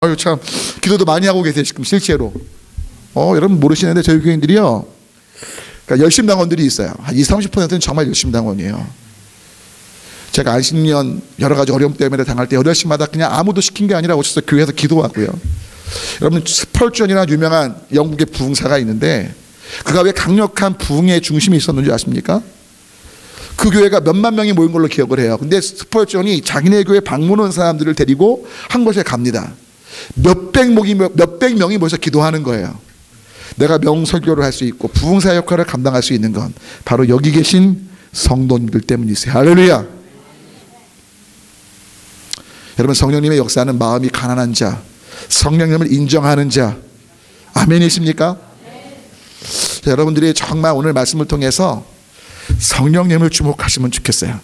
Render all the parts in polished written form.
아유 참 기도도 많이 하고 계세요 지금 실제로. 여러분 모르시는데 저희 교인들이요, 그러니까 열심당원들이 있어요. 한 20-30%는 정말 열심당원이에요. 제가 안식년 여러 가지 어려움 때문에 당할 때 8시마다 그냥 아무도 시킨 게 아니라 오셔서 교회에서 기도하고요. 여러분 스펄전이라는 유명한 영국의 부흥사가 있는데 그가 왜 강력한 부흥의 중심이 있었는지 아십니까? 그 교회가 몇만 명이 모인 걸로 기억을 해요. 근데 스펄전이 자기네 교회 방문 온 사람들을 데리고 한 곳에 갑니다. 몇백 명이 모여서 기도하는 거예요. 내가 명설교를 할 수 있고 부흥사 역할을 감당할 수 있는 건 바로 여기 계신 성도님들 때문이세요. 할렐루야. 여러분 성령님의 역사는 마음이 가난한 자, 성령님을 인정하는 자, 아멘이십니까? 자, 여러분들이 정말 오늘 말씀을 통해서 성령님을 주목하시면 좋겠어요.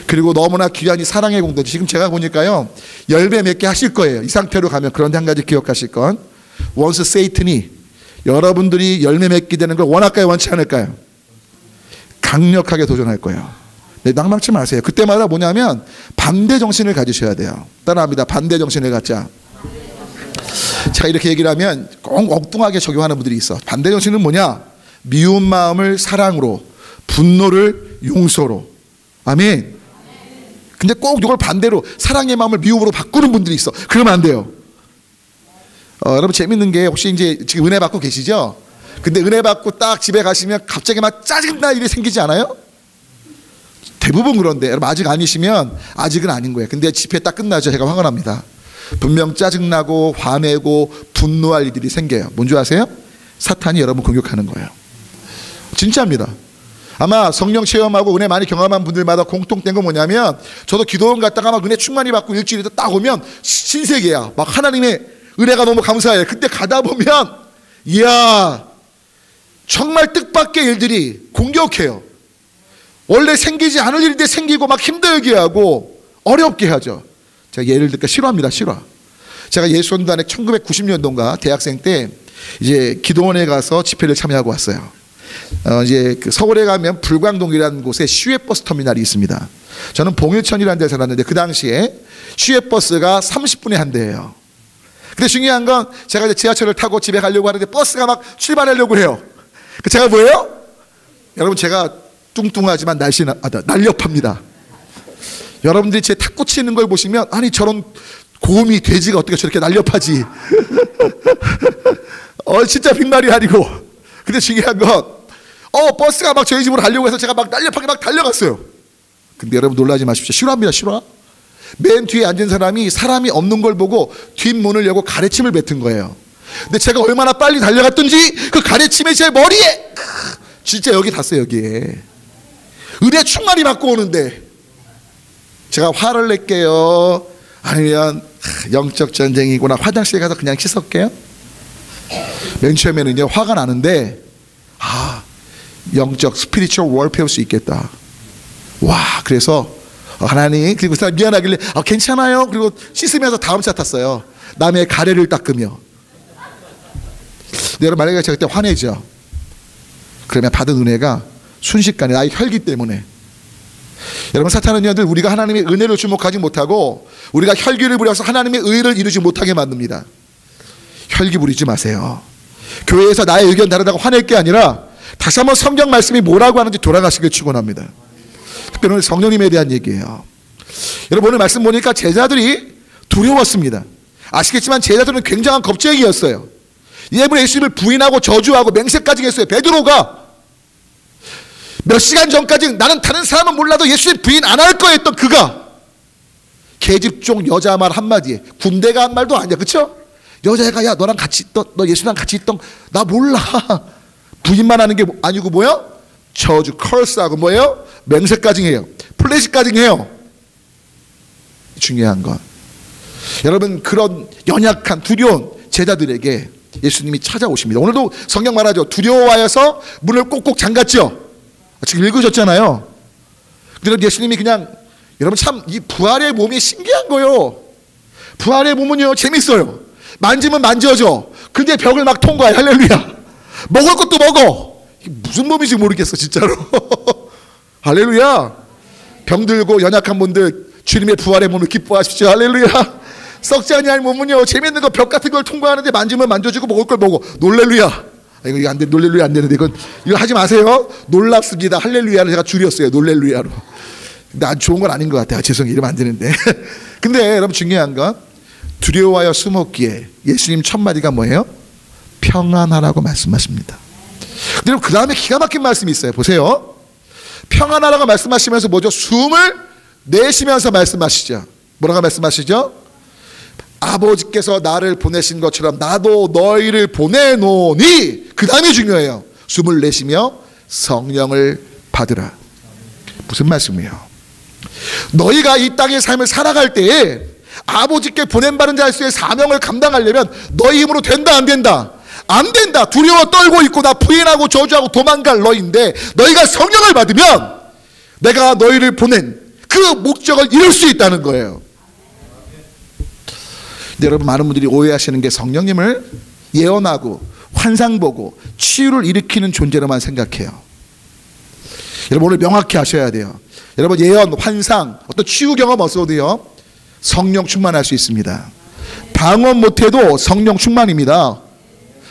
그리고 너무나 귀한 이 사랑의 공동, 지금 제가 보니까요 열매 맺게 하실 거예요. 이 상태로 가면. 그런데 한 가지 기억하실 건, 원수 세이튼이 여러분들이 열매 맺게 되는 걸 원할까요 원치 않을까요? 강력하게 도전할 거예요. 네, 낭망치 마세요. 그때마다 뭐냐면 반대 정신을 가지셔야 돼요. 따라합니다. 반대 정신을 갖자. 제가 이렇게 얘기를 하면 꼭 엉뚱하게 적용하는 분들이 있어. 반대 정신은 뭐냐? 미운 마음을 사랑으로, 분노를 용서로. 아멘. 근데 꼭 이걸 반대로 사랑의 마음을 미움으로 바꾸는 분들이 있어. 그러면 안 돼요. 여러분 재밌는 게, 혹시 이제 지금 은혜 받고 계시죠? 근데 은혜 받고 딱 집에 가시면 갑자기 막 짜증나 일이 생기지 않아요? 대부분 그런데 여러분 아직 아니시면 아직은 아닌 거예요. 근데 집회 딱 끝나죠. 제가 화가 납니다. 분명 짜증나고 화내고 분노할 일들이 생겨요. 뭔지 아세요? 사탄이 여러분 공격하는 거예요. 진짜입니다. 아마 성령 체험하고 은혜 많이 경험한 분들마다 공통된 건 뭐냐면, 저도 기도원 갔다가 막 은혜 충만히 받고 일주일에 딱 오면 신세계야. 막 하나님의 은혜가 너무 감사해요. 근데 가다 보면 이야 정말 뜻밖의 일들이 공격해요. 원래 생기지 않을 일인데 생기고 막 힘들게 하고 어렵게 하죠. 제가 예를 들까 실화입니다. 실화. 제가 예수원단에 1990년도인가 대학생 때 이제 기도원에 가서 집회를 참여하고 왔어요. 이제 그 서울에 가면 불광동이라는 곳에 시외버스 터미널이 있습니다. 저는 봉일천이라는 데서 살았는데 그 당시에 시외버스가 30분에 한 대예요. 근데 중요한 건 제가 이제 지하철을 타고 집에 가려고 하는데 버스가 막 출발하려고 해요. 제가 뭐예요? 여러분 제가 뚱뚱하지만 날렵합니다. 여러분들이 제 탁구 치는 걸 보시면 아니 저런 고음이 돼지가 어떻게 저렇게 날렵하지? 진짜 빈말이 아니고. 근데 중요한 건 버스가 막 저희 집으로 가려고 해서 제가 막 날렵하게 막 달려갔어요. 근데 여러분 놀라지 마십시오. 실화입니다. 실화. 맨 뒤에 앉은 사람이 사람이 없는 걸 보고 뒷문을 열고 가래침을 뱉은 거예요. 근데 제가 얼마나 빨리 달려갔던지 그 가래침이 제 머리에 진짜 여기 닿았어요. 여기에 은혜 충만히 받고 오는데 제가 화를 낼게요? 아니면 영적 전쟁이구나, 화장실 가서 그냥 씻을게요? 맨 처음에는요 화가 나는데 영적 스피리추얼 월 배울 수 있겠다. 와, 그래서 하나님, 그리고 그 사람 미안하길래 괜찮아요. 그리고 씻으면서 다음 차 탔어요. 남의 가래를 닦으며. 여러분 만약에 제가 그때 화내죠. 그러면 받은 은혜가 순식간에 나의 혈기 때문에. 여러분 사탄은요 늘 우리가 하나님의 은혜를 주목하지 못하고 우리가 혈기를 부려서 하나님의 의를 이루지 못하게 만듭니다. 혈기 부리지 마세요. 교회에서 나의 의견 다르다고 화낼 게 아니라 다시 한번 성경 말씀이 뭐라고 하는지 돌아가시길 축원합니다. 특별히 오늘 성령님에 대한 얘기예요. 여러분 오늘 말씀 보니까 제자들이 두려웠습니다. 아시겠지만 제자들은 굉장한 겁쟁이였어요. 예수님을 예수님을 부인하고 저주하고 맹세까지 했어요. 베드로가 몇 시간 전까지 나는 다른 사람은 몰라도 예수님 부인 안 할 거야 했던 그가 계집종 여자 말 한마디에, 군대가 한 말도 아니야. 그쵸? 여자애가 야 너랑 같이 있던, 너 예수랑 같이 있던 나 몰라. 부인만 하는 게 아니고 뭐야? 저주, 컬스하고 뭐예요? 맹세까지 해요. 플래시까지 해요. 중요한 건 여러분 그런 연약한 두려운 제자들에게 예수님이 찾아오십니다. 오늘도 성경 말하죠. 두려워하여서 문을 꼭꼭 잠갔죠. 지금 읽으셨잖아요. 근데 예수님이 그냥, 여러분 참 이 부활의 몸이 신기한 거예요. 부활의 몸은요 재밌어요. 만지면 만져져. 근데 벽을 막 통과해. 할렐루야. 먹을 것도 먹어. 이게 무슨 몸인지 모르겠어 진짜로. 할렐루야. 병들고 연약한 분들 주님의 부활의 몸을 기뻐하십시오. 할렐루야. 썩지 아니할 몸은요 재밌는 거 벽 같은 걸 통과하는데 만지면 만져주고 먹을 걸 먹고 놀렐루야. 이거 안 돼, 놀렐루야 안 되는데 이거 하지 마세요. 놀랍습니다. 할렐루야를 제가 줄였어요. 놀렐루야로. 근데 아주 좋은 건 아닌 것 같아요. 죄송해요. 이러면 안 되는데. 근데 여러분 중요한 건 두려워하여 숨었기에 예수님 첫 마디가 뭐예요? 평안하라고 말씀하십니다. 근데 여러분 그 다음에 기가 막힌 말씀이 있어요. 보세요. 평안하라고 말씀하시면서 뭐죠? 숨을 내쉬면서 말씀하시죠. 뭐라고 말씀하시죠? 아버지께서 나를 보내신 것처럼 나도 너희를 보내노니. 그 다음이 중요해요. 숨을 내쉬며 성령을 받으라. 무슨 말씀이에요? 너희가 이 땅의 삶을 살아갈 때에 아버지께 보낸 바른 자의 사명을 감당하려면 너희 힘으로 된다 안 된다? 안 된다. 두려워 떨고 있고 나 부인하고 저주하고 도망갈 너희인데 너희가 성령을 받으면 내가 너희를 보낸 그 목적을 이룰 수 있다는 거예요. 근데 여러분 많은 분들이 오해하시는 게 성령님을 예언하고 환상 보고 치유를 일으키는 존재로만 생각해요. 여러분 오늘 명확히 하셔야 돼요. 여러분 예언, 환상, 어떤 치유 경험 없어도요 성령 충만할 수 있습니다. 방언 못해도 성령 충만입니다.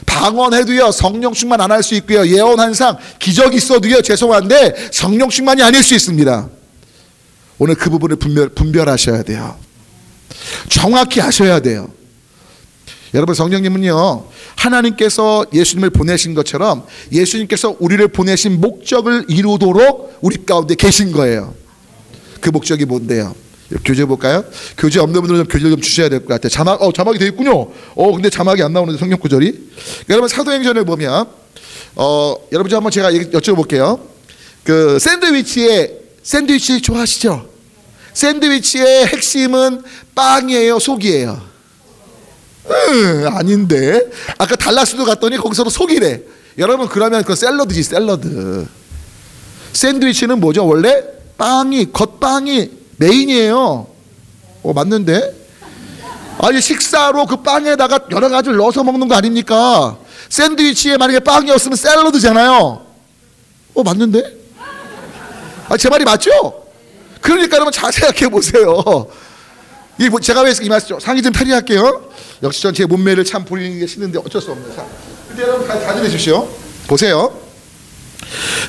방언해도요 성령 충만 안 할 수 있고요. 예언, 환상, 기적이 있어도요 죄송한데 성령 충만이 아닐 수 있습니다. 오늘 그 부분을 분별하셔야 돼요. 정확히 하셔야 돼요. 여러분 성령님은요 하나님께서 예수님을 보내신 것처럼 예수님께서 우리를 보내신 목적을 이루도록 우리 가운데 계신 거예요. 그 목적이 뭔데요? 교재 볼까요? 교재 없는 분들은 교재를 좀 주셔야 될 것 같아요. 자막이 되어 있군요. 근데 자막이 안 나오는데 성경 구절이. 여러분 사도행전을 보면 여러분 좀 한번 제가 여쭤볼게요. 그 샌드위치 좋아하시죠? 샌드위치의 핵심은 빵이에요, 속이에요? 아닌데. 아까 달라스도 갔더니 거기서도 속이래. 여러분 그러면 그 샐러드지, 샐러드. 샌드위치는 뭐죠? 원래 겉빵이 메인이에요. 맞는데? 아니 식사로 그 빵에다가 여러 가지를 넣어서 먹는 거 아닙니까? 샌드위치에 만약에 빵이 없으면 샐러드잖아요. 맞는데? 제 말이 맞죠? 그러니까 여러분 잘 생각해 보세요. 제가 왜 이 말씀 상의 좀 탈의할게요. 역시 전 제 몸매를 참 보이는 게 싫은데 어쩔 수 없네요. 근데 여러분 다 들으십시오. 보세요.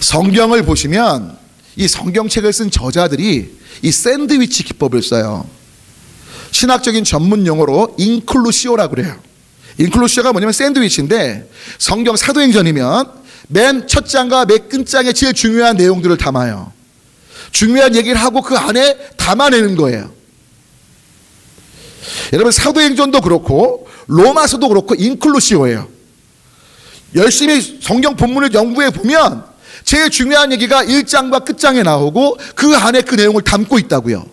성경을 보시면 이 성경책을 쓴 저자들이 이 샌드위치 기법을 써요. 신학적인 전문 용어로 인클루시오라고 그래요. 인클루시오가 뭐냐면 샌드위치인데 성경 사도행전이면 맨 첫 장과 맨 끝장에 제일 중요한 내용들을 담아요. 중요한 얘기를 하고 그 안에 담아내는 거예요. 여러분 사도행전도 그렇고 로마서도 그렇고 인클루시오예요. 열심히 성경 본문을 연구해 보면 제일 중요한 얘기가 1장과 끝장에 나오고 그 안에 그 내용을 담고 있다고요.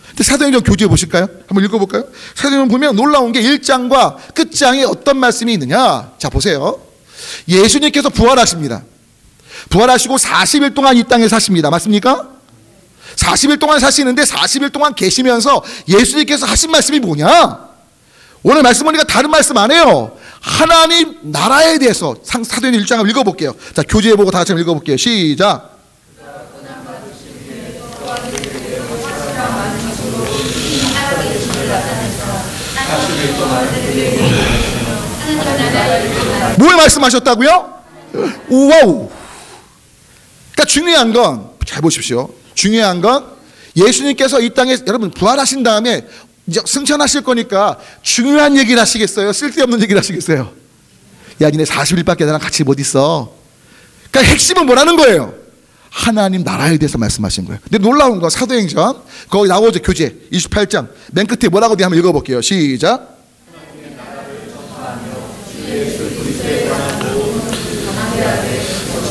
근데 사도행전 교재 보실까요? 한번 읽어볼까요? 사도행전 보면 놀라운 게 1장과 끝장에 어떤 말씀이 있느냐. 자 보세요. 예수님께서 부활하십니다. 부활하시고 40일 동안 이 땅에 사십니다. 맞습니까? 40일 동안 사시는데 40일 동안 계시면서 예수님께서 하신 말씀이 뭐냐? 오늘 말씀 보니까 다른 말씀 안 해요. 하나님 나라에 대해서 사도행전 1장 한번 읽어볼게요. 자 교재 보고 다 같이 읽어볼게요. 시작. 뭘 말씀하셨다고요? 우와우. 그러니까 중요한 건 잘 보십시오. 중요한 건 예수님께서 이 땅에 여러분 부활하신 다음에 이제 승천하실 거니까 중요한 얘기를 하시겠어요? 쓸데없는 얘기를 하시겠어요? 야 니네 40일밖에 나랑 같이 못 있어. 그러니까 핵심은 뭐라는 거예요? 하나님 나라에 대해서 말씀하신 거예요. 근데 놀라운 건 사도행전 거기 나오죠. 교재 28장 맨 끝에 뭐라고 한번 읽어볼게요. 시작.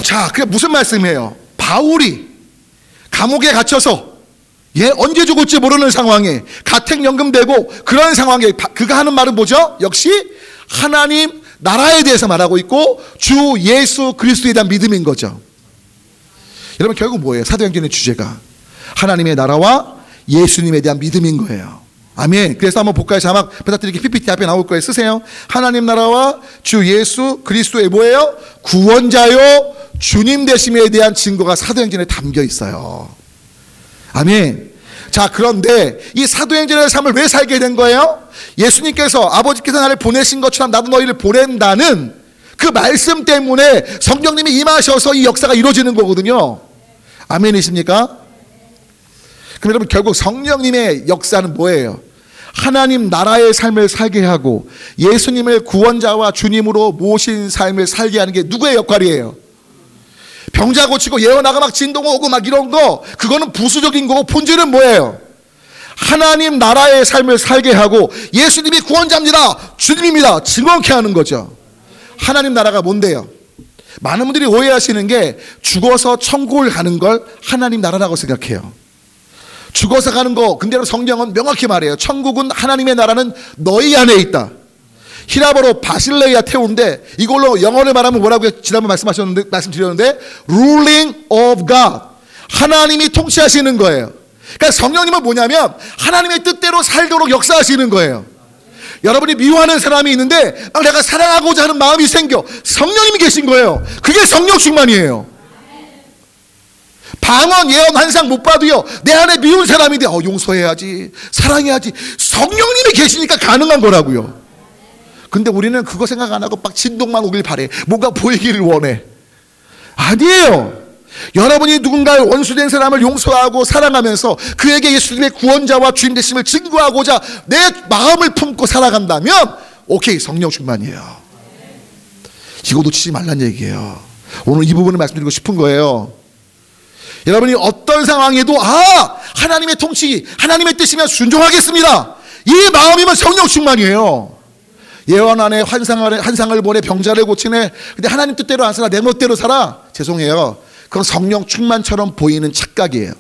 자 그게 무슨 말씀이에요? 바울이 감옥에 갇혀서 언제 죽을지 모르는 상황에 가택연금되고 그런 상황에 그가 하는 말은 뭐죠? 역시 하나님 나라에 대해서 말하고 있고 주 예수 그리스도에 대한 믿음인 거죠. 여러분 결국 뭐예요? 사도행전의 주제가 하나님의 나라와 예수님에 대한 믿음인 거예요. 아멘. 그래서 한번 볼까요? 자막 부탁드릴게요. PPT 앞에 나올 거예요. 쓰세요. 하나님 나라와 주 예수 그리스도의 뭐예요? 구원자요 주님 되심에 대한 증거가 사도행전에 담겨 있어요. 아멘. 자, 그런데 이 사도행전의 삶을 왜 살게 된 거예요? 예수님께서 아버지께서 나를 보내신 것처럼 나도 너희를 보낸다는 그 말씀 때문에 성령님이 임하셔서 이 역사가 이루어지는 거거든요. 아멘이십니까? 그럼 여러분, 결국 성령님의 역사는 뭐예요? 하나님 나라의 삶을 살게 하고 예수님을 구원자와 주님으로 모신 삶을 살게 하는 게 누구의 역할이에요? 병자 고치고 예언하고 막 진동 오고 막 이런 거, 그거는 부수적인 거고 본질은 뭐예요? 하나님 나라의 삶을 살게 하고 예수님이 구원자입니다, 주님입니다, 증언케 하는 거죠. 하나님 나라가 뭔데요? 많은 분들이 오해하시는 게 죽어서 천국을 가는 걸 하나님 나라라고 생각해요. 죽어서 가는 거, 근데 성경은 명확히 말해요. 천국은, 하나님의 나라는 너희 안에 있다. 히라보로 바실레이아 테오인데 이걸로 영어를 말하면 뭐라고 지난번 말씀드렸는데 ruling of God, 하나님이 통치하시는 거예요. 그러니까 성령님은 뭐냐면 하나님의 뜻대로 살도록 역사하시는 거예요. 여러분이 미워하는 사람이 있는데 내가 사랑하고자 하는 마음이 생겨, 성령님이 계신 거예요. 그게 성령 충만이에요. 방언, 예언, 환상 못 봐도요, 내 안에 미운 사람인데 용서해야지, 사랑해야지, 성령님이 계시니까 가능한 거라고요. 근데 우리는 그거 생각 안 하고 막 진동만 오길 바래. 뭔가 보이기를 원해. 아니에요. 여러분이 누군가의 원수된 사람을 용서하고 사랑하면서 그에게 예수님의 구원자와 주님 되심을 증거하고자 내 마음을 품고 살아간다면 오케이, 성령 충만이에요. 이거 놓치지 말란 얘기예요. 오늘 이 부분을 말씀드리고 싶은 거예요. 여러분이 어떤 상황에도 하나님의 통치, 하나님의 뜻이면 순종하겠습니다, 이 마음이면 성령 충만이에요. 예언 안에 환상을 보내, 병자를 고치네, 근데 하나님 뜻대로 안 살아, 내 멋대로 살아, 죄송해요, 그건 성령 충만처럼 보이는 착각이에요.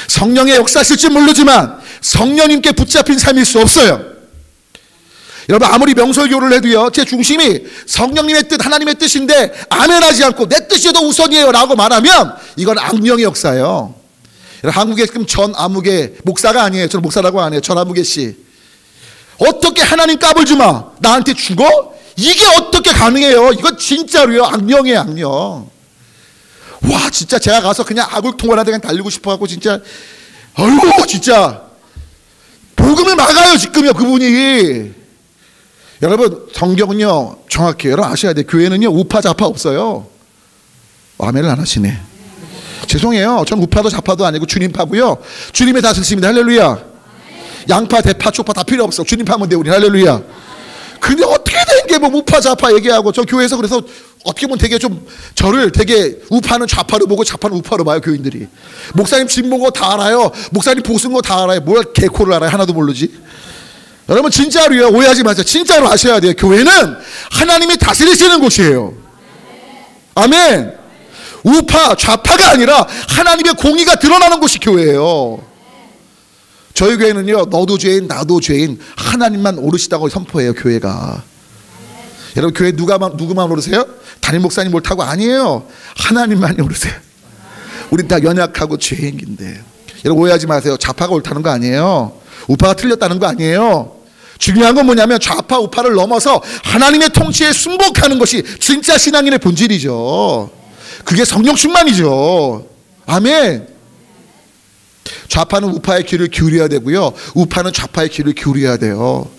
성령의 역사실지 모르지만 성령님께 붙잡힌 삶일 수 없어요. 여러분, 아무리 명설교를 해도요, 제 중심이 성령님의 뜻, 하나님의 뜻인데 아멘하지 않고 내 뜻이 더 우선이에요 라고 말하면 이건 악령의 역사예요. 여러분, 한국에 지금 전 아무개 목사가 아니에요. 저는 목사라고 안 해요. 전 아무개 씨. 어떻게 하나님 까불지마, 나한테 죽어? 이게 어떻게 가능해요? 이건 진짜로요, 악령이에요, 악령. 와, 진짜 제가 가서 그냥 아굴통을 그냥 달리고 싶어갖고 진짜, 아이고 진짜 복음을 막아요 지금요, 그분이. 여러분, 성경은요 정확해요. 여러분 아셔야 돼요. 교회는요 우파 좌파 없어요. 아멘을 안 하시네. 죄송해요. 전 우파도 좌파도 아니고 주님파고요. 주님의 다스리십니다. 할렐루야. 양파, 대파, 초파 다 필요 없어. 주님 파면 돼, 우리. 할렐루야. 근데 어떻게 된 게 뭐 우파 좌파 얘기하고, 저 교회에서 그래서 어떻게 보면 되게 좀 저를 되게 우파는 좌파로 보고 좌파는 우파로 봐요, 교인들이. 목사님 진보인 거 다 알아요. 목사님 보수인 거 다 알아요. 뭘 개코를 알아요? 하나도 모르지. 여러분 진짜로요, 오해하지 마세요. 진짜로 아셔야 돼요. 교회는 하나님이 다스리시는 곳이에요. 아멘. 우파 좌파가 아니라 하나님의 공의가 드러나는 곳이 교회예요. 저희 교회는요, 너도 죄인 나도 죄인 하나님만 오르시다고 선포해요, 교회가. 여러분, 교회 누구만 오르세요? 담임 목사님 옳다고? 아니에요. 하나님만이 오르세요. 우린 다 연약하고 죄인인데. 여러분 오해하지 마세요. 좌파가 옳다는 거 아니에요. 우파가 틀렸다는 거 아니에요. 중요한 건 뭐냐면 좌파 우파를 넘어서 하나님의 통치에 순복하는 것이 진짜 신앙인의 본질이죠. 그게 성령 충만이죠. 아멘. 좌파는 우파의 귀를 기울여야 되고요, 우파는 좌파의 귀를 기울여야 돼요.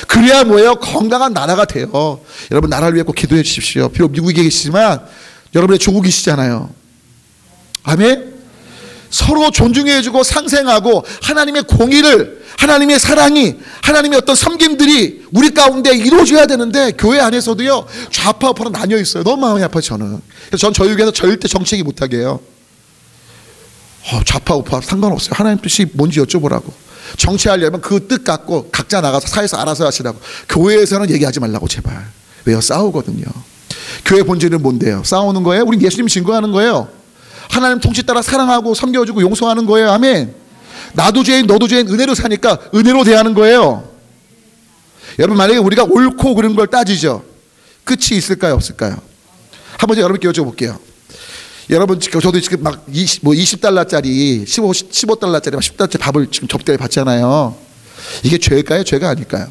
그래야 뭐예요? 건강한 나라가 돼요. 여러분 나라를 위해 꼭 기도해 주십시오. 비록 미국에 계시지만 여러분의 조국이시잖아요. 아멘. 서로 존중해주고 상생하고 하나님의 공의를, 하나님의 사랑이, 하나님의 어떤 섬김들이 우리 가운데 이루어져야 되는데 교회 안에서도요 좌파 우파로 나뉘어 있어요. 너무 마음이 아파요 저는. 그래서 전 저희 교회에서 절대 정치 얘기 못하게 해요. 좌파 우파 상관없어요. 하나님 뜻이 뭔지 여쭤보라고. 정치하려면 그 뜻 갖고 각자 나가서 사회에서 알아서 하시라고. 교회에서는 얘기하지 말라고 제발. 왜요? 싸우거든요. 교회 본질은 뭔데요? 싸우는 거예요? 우린 예수님 증거하는 거예요. 하나님 통치 따라 사랑하고 섬겨주고 용서하는 거예요. 아멘. 나도 죄인 너도 죄인 은혜로 사니까 은혜로 대하는 거예요. 여러분 만약에 우리가 옳고 그른 걸 따지죠, 끝이 있을까요 없을까요? 한번 여러분께 여쭤볼게요. 여러분 저도 지금 막 20달러짜리 15달러짜리 10달러짜리 밥을 지금 접대를 받잖아요. 이게 죄일까요? 죄가 아닐까요?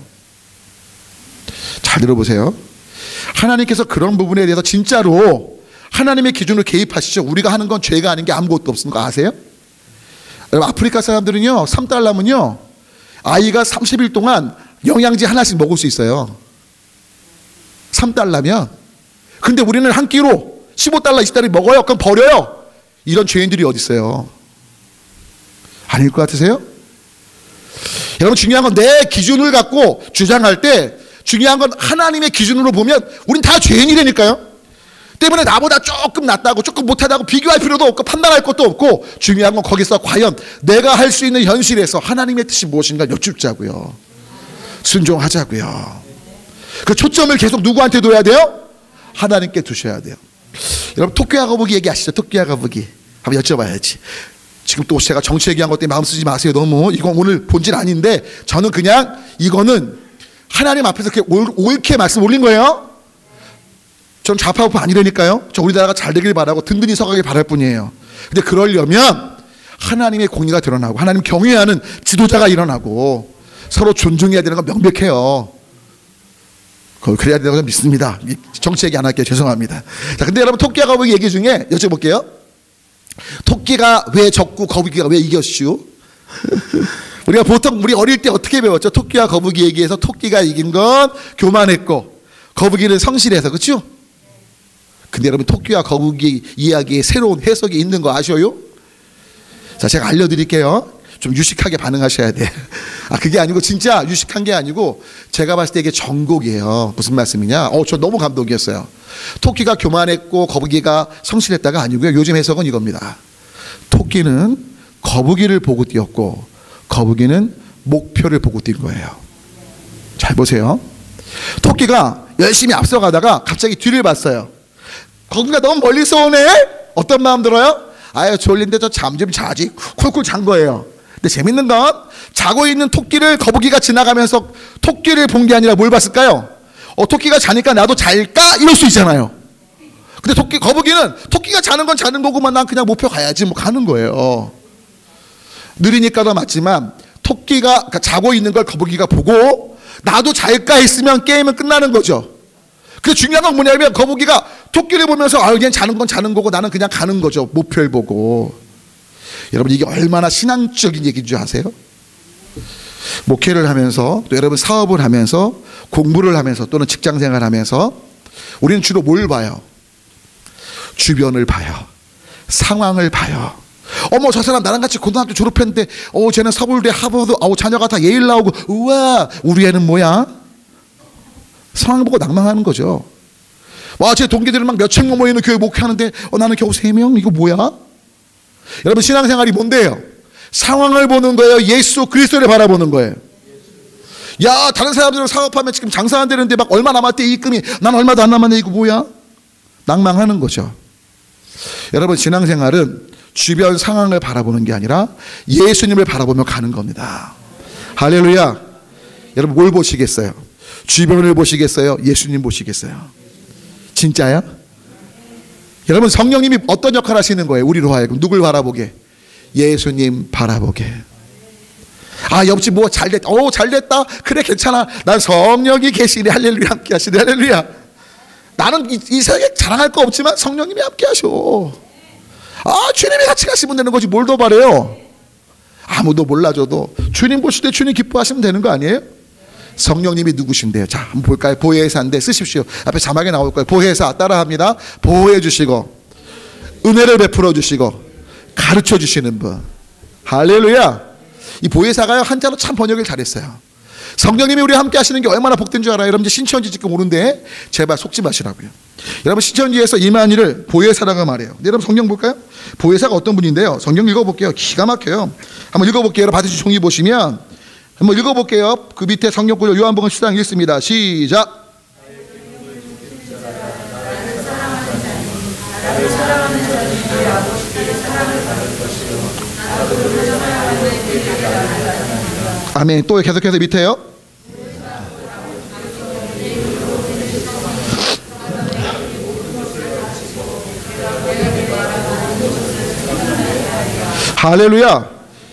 잘 들어보세요. 하나님께서 그런 부분에 대해서 진짜로 하나님의 기준으로 개입하시죠. 우리가 하는 건 죄가 아닌 게 아무것도 없는 거 아세요? 여러분, 아프리카 사람들은요, 3달러면요, 아이가 30일 동안 영양제 하나씩 먹을 수 있어요. 3달러면. 근데 우리는 한 끼로 15달러, 20달러 먹어요. 그럼 버려요. 이런 죄인들이 어디 있어요? 아닐 것 같으세요? 여러분, 중요한 건 내 기준을 갖고 주장할 때 중요한 건 하나님의 기준으로 보면 우린 다 죄인이라니까요. 때문에 나보다 조금 낫다고 조금 못하다고 비교할 필요도 없고 판단할 것도 없고, 중요한 건 거기서 과연 내가 할 수 있는 현실에서 하나님의 뜻이 무엇인가 여쭙자고요. 순종하자고요. 그 초점을 계속 누구한테 둬야 돼요? 하나님께 두셔야 돼요. 여러분, 토끼와 거북이 얘기하시죠. 토끼와 거북이 한번 여쭤봐야지. 지금 또 제가 정치 얘기한 것 때문에 마음 쓰지 마세요. 너무 이건 오늘 본질 아닌데, 저는 그냥 이거는 하나님 앞에서 이렇게 옳게 말씀 올린 거예요. 전 좌파우파 아니라니까요. 저 우리나라가 잘 되길 바라고 든든히 서가길 바랄 뿐이에요. 근데 그러려면 하나님의 공의가 드러나고 하나님 경외하는 지도자가 일어나고 서로 존중해야 되는 건 명백해요. 그래야 된다고 믿습니다. 정치 얘기 안 할게요. 죄송합니다. 자, 근데 여러분, 토끼와 거북이 얘기 중에 여쭤볼게요. 토끼가 왜 졌고 거북이가 왜 이겼슈? 우리가 보통 우리 어릴 때 어떻게 배웠죠? 토끼와 거북이 얘기해서 토끼가 이긴 건 교만했고 거북이는 성실해서, 그렇죠? 근데 여러분, 토끼와 거북이 이야기에 새로운 해석이 있는 거 아셔요? 자, 제가 알려드릴게요. 좀 유식하게 반응하셔야 돼. 그게 아니고, 진짜 유식한 게 아니고 제가 봤을 때 이게 정곡이에요. 무슨 말씀이냐? 저 너무 감동이었어요. 토끼가 교만했고 거북이가 성실했다가 아니고요. 요즘 해석은 이겁니다. 토끼는 거북이를 보고 뛰었고 거북이는 목표를 보고 뛴 거예요. 잘 보세요. 토끼가 열심히 앞서가다가 갑자기 뒤를 봤어요. 거북이가 너무 멀리서 오네? 어떤 마음 들어요? 아유, 졸린데 저 잠 좀 자지. 쿨쿨 잔 거예요. 근데 재밌는 건 자고 있는 토끼를 거북이가 지나가면서 토끼를 본 게 아니라 뭘 봤을까요? 토끼가 자니까 나도 잘까? 이럴 수 있잖아요. 근데 거북이는 토끼가 자는 건 자는 거구만, 난 그냥 목표 가야지 뭐 가는 거예요. 느리니까도 맞지만 토끼가 그러니까 자고 있는 걸 거북이가 보고 나도 잘까 했으면 게임은 끝나는 거죠. 근데 중요한 건 뭐냐면 거북이가 토끼를 보면서 그냥 자는 건 자는 거고 나는 그냥 가는 거죠. 목표를 보고. 여러분, 이게 얼마나 신앙적인 얘기인 줄 아세요? 목회를 하면서 또 여러분 사업을 하면서 공부를 하면서 또는 직장생활 하면서 우리는 주로 뭘 봐요? 주변을 봐요. 상황을 봐요. 어머, 저 사람 나랑 같이 고등학교 졸업했는데 쟤는 서울대 하버드, 자녀가 다 예일 나오고, 우와, 우리 애는 뭐야? 상황 보고 낭망하는 거죠. 와, 제 동기들은 막 몇천 명 모이는 교회 목회하는데 나는 겨우 3명? 이거 뭐야? 여러분, 신앙생활이 뭔데요? 상황을 보는 거예요? 예수 그리스도를 바라보는 거예요? 야, 다른 사람들은 사업하면 지금 장사 안 되는데 막 얼마 남았대, 이익금이. 난 얼마도 안 남았네. 이거 뭐야? 낭망하는 거죠. 여러분, 신앙생활은 주변 상황을 바라보는 게 아니라 예수님을 바라보며 가는 겁니다. 할렐루야. 여러분, 뭘 보시겠어요? 주변을 보시겠어요? 예수님 보시겠어요? 진짜야? 여러분, 성령님이 어떤 역할을 하시는 거예요? 우리로 하여금 누굴 바라보게? 예수님 바라보게. 옆집 뭐 잘됐다. 잘됐다. 그래, 괜찮아. 난 성령이 계시네. 할렐루야. 함께 하시네. 할렐루야. 나는 이 세상에 자랑할 거 없지만 성령님이 함께 하셔. 주님이 같이 가시면 되는 거지. 뭘 더 바래요? 아무도 몰라줘도 주님 보실 때 주님 기뻐하시면 되는 거 아니에요? 성령님이 누구신데요? 자, 한번 볼까요? 보혜사인데 쓰십시오. 앞에 자막에 나올 거예요. 보혜사 따라합니다. 보호해 주시고 은혜를 베풀어 주시고 가르쳐 주시는 분. 할렐루야. 이 보혜사가요, 한자로 참 번역을 잘했어요. 성령님이 우리와 함께 하시는 게 얼마나 복된 줄 알아요? 여러분, 이제 신천지 지금 오는데 제발 속지 마시라고요. 여러분, 신천지에서 이만희를 보혜사라고 말해요. 근데 여러분, 성경 볼까요? 보혜사가 어떤 분인데요? 성경 읽어볼게요. 기가 막혀요. 한번 읽어볼게요. 여러분, 받으신 종이 보시면 한번 읽어볼게요. 그 밑에 성경 구절 요한복음 10장 읽습니다. 시작. 아멘. 또 계속해서 밑에요. 할렐루야.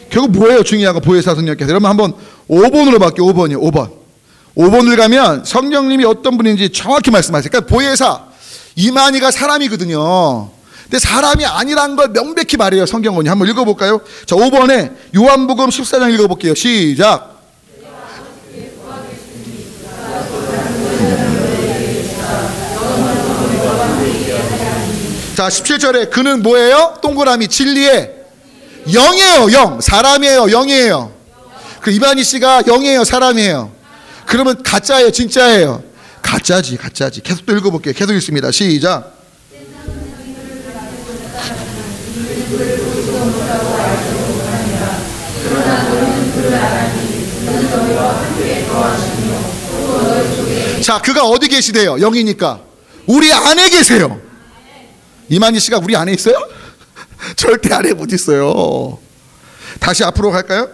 결국 뭐예요? 중요한 거 보혜사 성령께서. 여러분, 한번 5번으로 바뀌어. 5번이요. 5번. 5번을 가면 성령님이 어떤 분인지 정확히 말씀하세요. 그러니까 보혜사 이만희가 사람이거든요. 근데 사람이 아니란 걸 명백히 말해요. 성경원이 한번 읽어볼까요? 자, 5번에 요한복음 14장 읽어볼게요. 시작. 자, 17절에 그는 뭐예요? 동그라미 진리의 영이에요. 영. 사람이에요. 영이에요. 그 이만희 씨가 영이에요. 사람이에요. 그러면 가짜예요. 진짜예요. 가짜지. 가짜지. 계속 또 읽어볼게요. 계속 읽습니다. 시작. 자, 그가 어디 계시대요? 영이니까 우리 안에 계세요. 이만희 씨가 우리 안에 있어요? 절대 안에 못 있어요. 다시 앞으로 갈까요?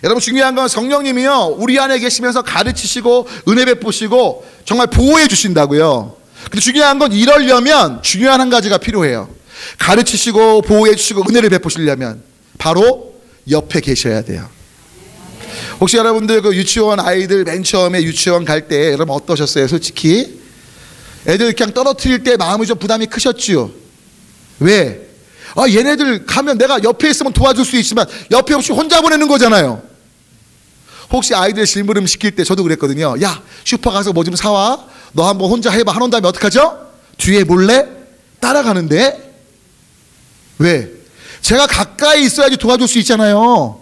여러분, 중요한 건 성령님이요, 우리 안에 계시면서 가르치시고 은혜 베푸시고 정말 보호해 주신다고요. 근데 중요한 건 이러려면 중요한 한 가지가 필요해요. 가르치시고 보호해 주시고 은혜를 베푸시려면 바로 옆에 계셔야 돼요. 혹시 여러분들 그 유치원 아이들 맨 처음에 유치원 갈 때 여러분 어떠셨어요? 솔직히 애들 그냥 떨어뜨릴 때 마음이 좀 부담이 크셨죠? 왜? 얘네들 가면 내가 옆에 있으면 도와줄 수 있지만 옆에 없이 혼자 보내는 거잖아요. 혹시 아이들 심부름 시킬 때 저도 그랬거든요. 야, 슈퍼 가서 뭐 좀 사와. 너 한번 혼자 해봐. 한 다음에 어떡하죠? 뒤에 몰래 따라가는데. 왜? 제가 가까이 있어야지 도와줄 수 있잖아요.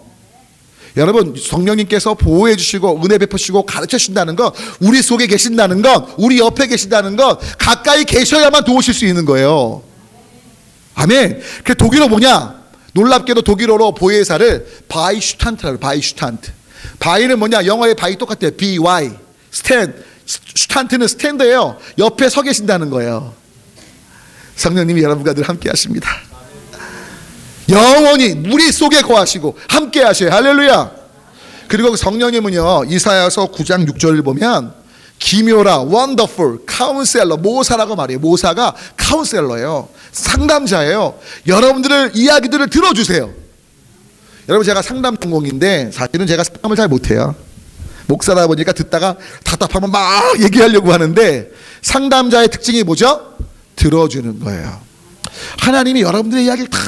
여러분, 성령님께서 보호해 주시고 은혜 베푸시고 가르쳐 주신다는 건, 우리 속에 계신다는 건, 우리 옆에 계신다는 건 가까이 계셔야만 도우실 수 있는 거예요. 아멘. 그 독일어 뭐냐? 놀랍게도 독일어로 보혜사를 바이슈탄트라고. 바이슈탄트. 바이는 뭐냐? 영어의 바이 똑같아요. by. 스탠드. 슈탄트는 스탠드예요. 옆에 서 계신다는 거예요. 성령님이 여러분과 늘 함께 하십니다. 영원히 우리 속에 거하시고 함께 하셔요. 할렐루야. 그리고 성령님은요, 이사야서 9장 6절을 보면 기묘라, 원더풀, 카운셀러, 모사라고 말해요. 모사가 카운셀러예요. 상담자예요. 여러분들의 이야기들을 들어주세요. 여러분, 제가 상담 전공인데 사실은 제가 상담을 잘 못해요. 목사다 보니까 듣다가 답답하면 막 얘기하려고 하는데, 상담자의 특징이 뭐죠? 들어주는 거예요. 하나님이 여러분들의 이야기를 다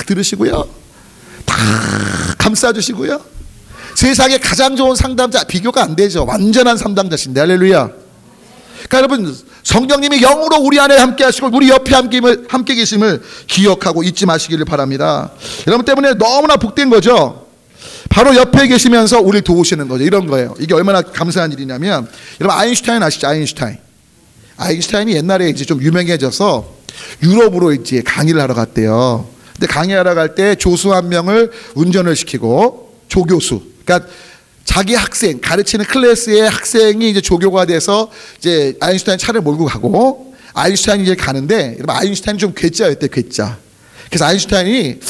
들으시고요, 다 감싸주시고요. 세상에 가장 좋은 상담자, 비교가 안 되죠. 완전한 상담자신데. 할렐루야. 그러니까 여러분, 성령님이 영으로 우리 안에 함께 하시고 우리 옆에 함께 계심을 기억하고 잊지 마시기를 바랍니다. 여러분 때문에 너무나 복된 거죠. 바로 옆에 계시면서 우리를 도우시는 거죠. 이런 거예요. 이게 얼마나 감사한 일이냐면, 여러분 아인슈타인 아시죠? 아인슈타인이 옛날에 이제 좀 유명해져서 유럽으로 이제 강의를 하러 갔대요. 근데 강의하러 갈 때 조수 한 명을 운전을 시키고, 조교수, 그러니까 자기 학생, 가르치는 클래스의 학생이 이제 조교가 돼서 이제 아인슈타인 차를 몰고 가고, 아인슈타인이 이제 가는데, 여러분 아인슈타인이 좀 괴짜였대. 괴짜. 그래서 아인슈타인이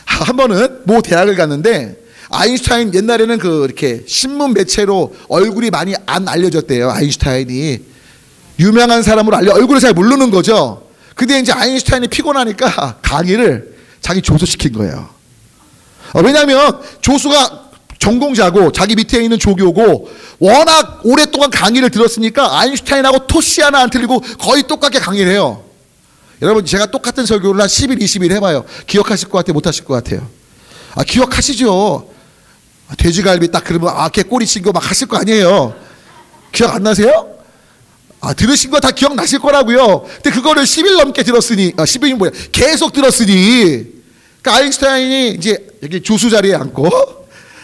한 번은 모 대학을 갔는데, 아인슈타인 옛날에는 그 이렇게 신문 매체로 얼굴이 많이 안 알려졌대요. 아인슈타인이 유명한 사람으로 얼굴을 잘 모르는 거죠. 근데 이제 아인슈타인이 피곤하니까 강의를 자기 조수시킨 거예요. 왜냐하면 조수가 전공자고 자기 밑에 있는 조교고 워낙 오랫동안 강의를 들었으니까 아인슈타인하고 토시 하나 안 틀리고 거의 똑같게 강의를 해요. 여러분, 제가 똑같은 설교를 한 10일, 20일 해봐요. 기억하실 것 같아요? 못하실 것 같아요? 기억하시죠? 돼지갈비 딱 그러면 걔 꼬리 친 거 막 하실 거 아니에요? 기억 안 나세요? 들으신 거 다 기억나실 거라고요. 근데 그거를 10일 넘게 들었으니, 10일이 뭐야? 계속 들었으니, 그러니까 아인슈타인이 이제 여기 조수 자리에 앉고,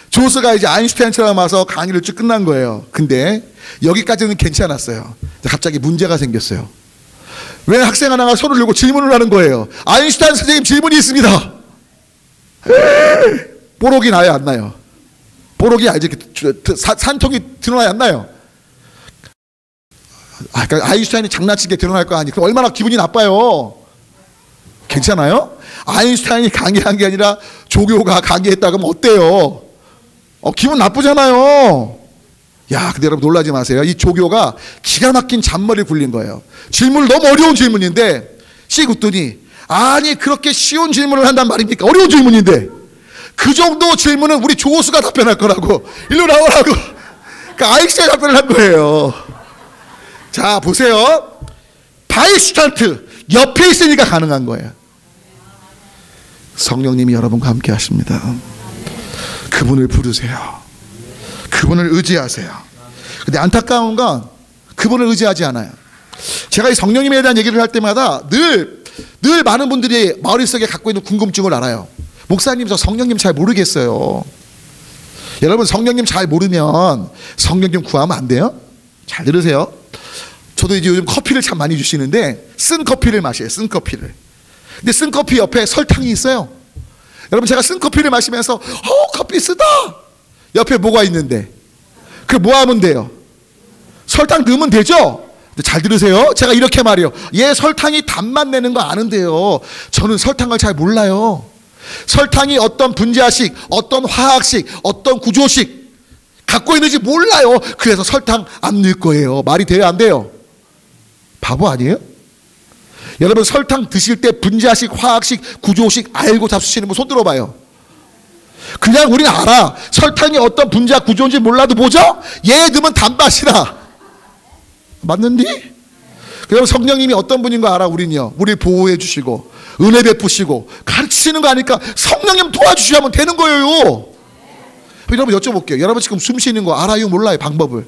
조수가 이제 아인슈타인처럼 와서 강의를 쭉 끝난 거예요. 근데 여기까지는 괜찮았어요. 갑자기 문제가 생겼어요. 왜 학생 하나가 손을 들고 질문을 하는 거예요? 아인슈타인 선생님, 질문이 있습니다. 뽀록이 나요, 안 나요? 뽀록이 이제 산통이 드러나요, 안 나요? 그러니까 아인슈타인이 장난치게 드러날 거 아니에요. 그럼 얼마나 기분이 나빠요. 괜찮아요? 아인슈타인이 강의한 게 아니라 조교가 강의했다 그러면 어때요? 기분 나쁘잖아요. 근데 여러분 놀라지 마세요. 이 조교가 기가 막힌 잔머리를 굴린 거예요. 질문을, 너무 어려운 질문인데 씩 웃더니, 아니 그렇게 쉬운 질문을 한단 말입니까? 어려운 질문인데 그 정도 질문은 우리 조수가 답변할 거라고, 일로 나오라고. 그러니까 아인슈타인 답변을 한 거예요. 자, 보세요. 바이슈탄트, 옆에 있으니까 가능한 거예요. 성령님이 여러분과 함께 하십니다. 그분을 부르세요. 그분을 의지하세요. 근데 안타까운 건 그분을 의지하지 않아요. 제가 이 성령님에 대한 얘기를 할 때마다 늘 많은 분들이 머릿속에 갖고 있는 궁금증을 알아요. 목사님, 저 성령님 잘 모르겠어요. 여러분, 성령님 잘 모르면 성령님 구하면 안 돼요? 잘 들으세요. 저도 이제 요즘 커피를 참 많이 주시는데 쓴 커피를 마셔요. 쓴 커피를. 근데 쓴 커피 옆에 설탕이 있어요. 여러분, 제가 쓴 커피를 마시면서 커피 쓰다. 옆에 뭐가 있는데 그 뭐 하면 돼요? 설탕 넣으면 되죠? 잘 들으세요. 제가 이렇게 말해요. 얘 설탕이 단맛 내는 거 아는데요. 저는 설탕을 잘 몰라요. 설탕이 어떤 분자식, 어떤 화학식, 어떤 구조식 갖고 있는지 몰라요. 그래서 설탕 안 넣을 거예요. 말이 돼요, 안 돼요? 바보 아니에요? 여러분, 설탕 드실 때 분자식, 화학식, 구조식 알고 잡수시는 분 손 들어봐요. 그냥 우리는 알아. 설탕이 어떤 분자 구조인지 몰라도 뭐죠? 얘 넣으면 단맛이다. 맞는디? 그럼 성령님이 어떤 분인 거 알아? 우리는요. 우리 보호해 주시고 은혜 베푸시고 가르치시는 거 아니까 성령님 도와주시면 되는 거예요. 여러분, 여쭤볼게요. 여러분 지금 숨 쉬는 거 알아요? 몰라요? 방법을.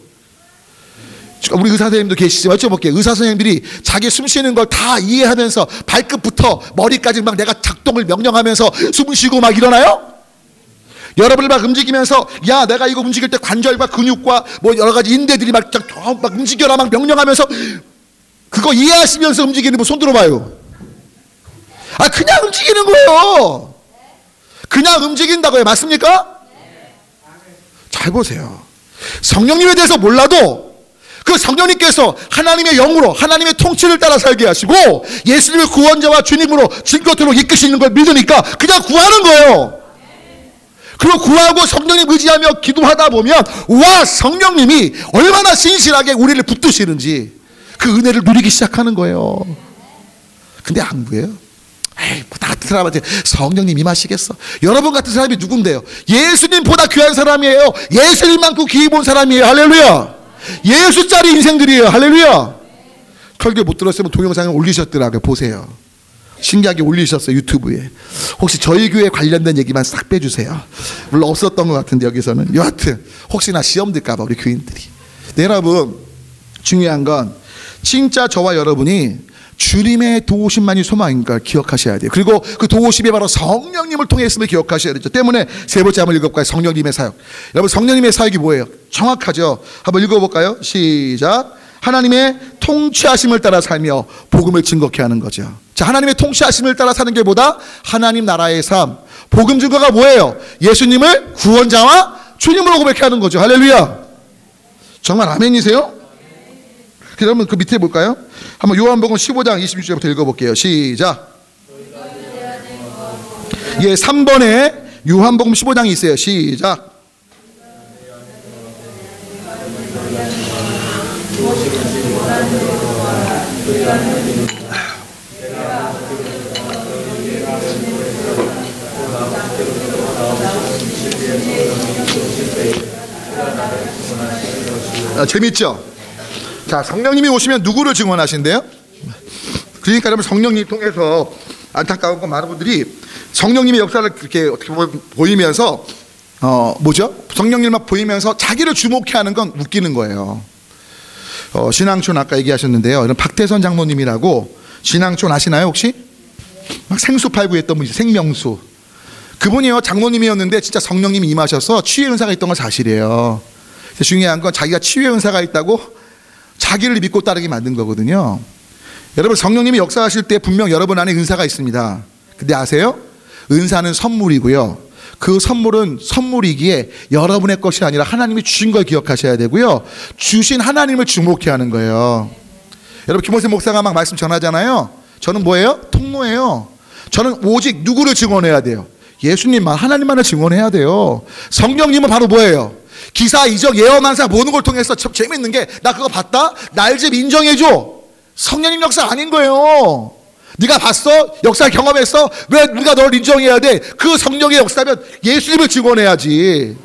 우리 의사 선생님도 계시지만 여쭤볼게요. 의사 선생님들이 자기 숨 쉬는 걸 다 이해하면서 발끝부터 머리까지 막 내가 작동을 명령하면서 숨 쉬고 막 일어나요? 여러분을 막 움직이면서 야, 내가 이거 움직일 때 관절과 근육과 뭐 여러 가지 인대들이 막 움직여라 막 명령하면서 그거 이해하시면서 움직이는 분 손 들어봐요. 그냥 움직이는 거예요. 그냥 움직인다고요. 맞습니까? 잘 보세요. 성령님에 대해서 몰라도 그 성령님께서 하나님의 영으로 하나님의 통치를 따라 살게 하시고 예수님을 구원자와 주님으로 진것으로 이끄시는 걸 믿으니까 그냥 구하는 거예요. 그리고 구하고 성령님 의지하며 기도하다 보면 와, 성령님이 얼마나 신실하게 우리를 붙드시는지 그 은혜를 누리기 시작하는 거예요. 근데 안 구해요. 나 같은 사람한테 성령님 임하시겠어? 여러분 같은 사람이 누군데요? 예수님보다 귀한 사람이에요. 예수님만큼 귀히 본 사람이에요. 할렐루야. 예수짜리 인생들이에요. 할렐루야. 설교 못 들었으면 동영상에 올리셨더라고요. 보세요. 신기하게 올리셨어요. 유튜브에. 혹시 저희 교회 관련된 얘기만 싹 빼주세요. 물론 없었던 것 같은데 여기서는. 여하튼 혹시나 시험 들까봐 우리 교인들이. 네, 여러분, 중요한 건 진짜 저와 여러분이 주님의 도우심만이 소망인 걸 기억하셔야 돼요. 그리고 그 도우심이 바로 성령님을 통해 있음을 기억하셔야 되죠. 때문에 세 번째 한번 읽어볼까요? 성령님의 사역. 여러분, 성령님의 사역이 뭐예요? 정확하죠? 한번 읽어볼까요? 시작. 하나님의 통치하심을 따라 살며 복음을 증거케 하는 거죠. 자, 하나님의 통치하심을 따라 사는 게 뭐다? 하나님 나라의 삶. 복음 증거가 뭐예요? 예수님을 구원자와 주님으로 고백케 하는 거죠. 할렐루야. 정말 아멘이세요? 그러면 그 밑에 볼까요? 한번 요한복음 15장 26절부터 읽어볼게요. 시작. 예, 3번에 요한복음 15장이 있어요. 시작. 재밌죠? 자, 성령님이 오시면 누구를 증언하신대요? 그러니까 여러분, 성령님 통해서 안타까운 건 많은 분들이 성령님의 역사를 그렇게 어떻게 보이면서 뭐죠? 성령님만 보이면서 자기를 주목해 하는 건 웃기는 거예요. 신앙촌 아까 얘기하셨는데요. 이런 박태선 장로님이라고 신앙촌 아시나요 혹시? 막 생수 팔고 했던 분이죠. 생명수. 그분이요, 장로님이었는데 진짜 성령님이 임하셔서 치유의 은사가 있던 건 사실이에요. 중요한 건 자기가 치유의 은사가 있다고 자기를 믿고 따르게 만든 거거든요. 여러분, 성령님이 역사하실 때 분명 여러분 안에 은사가 있습니다. 근데 아세요? 은사는 선물이고요. 그 선물은 선물이기에 여러분의 것이 아니라 하나님이 주신 걸 기억하셔야 되고요. 주신 하나님을 주목해야 하는 거예요. 여러분, 김원세 목사가 막 말씀 전하잖아요. 저는 뭐예요? 통로예요. 저는 오직 누구를 증언해야 돼요? 예수님만, 하나님만을 증언해야 돼요. 성령님은 바로 뭐예요? 기사, 이적, 예언, 만사 모든 걸 통해서 참 재밌는 게 나 그거 봤다? 날 좀 인정해줘. 성령님 역사 아닌 거예요. 네가 봤어? 역사 경험했어? 왜 우리가 널 인정해야 돼? 그 성령의 역사면 예수님을 증언해야지.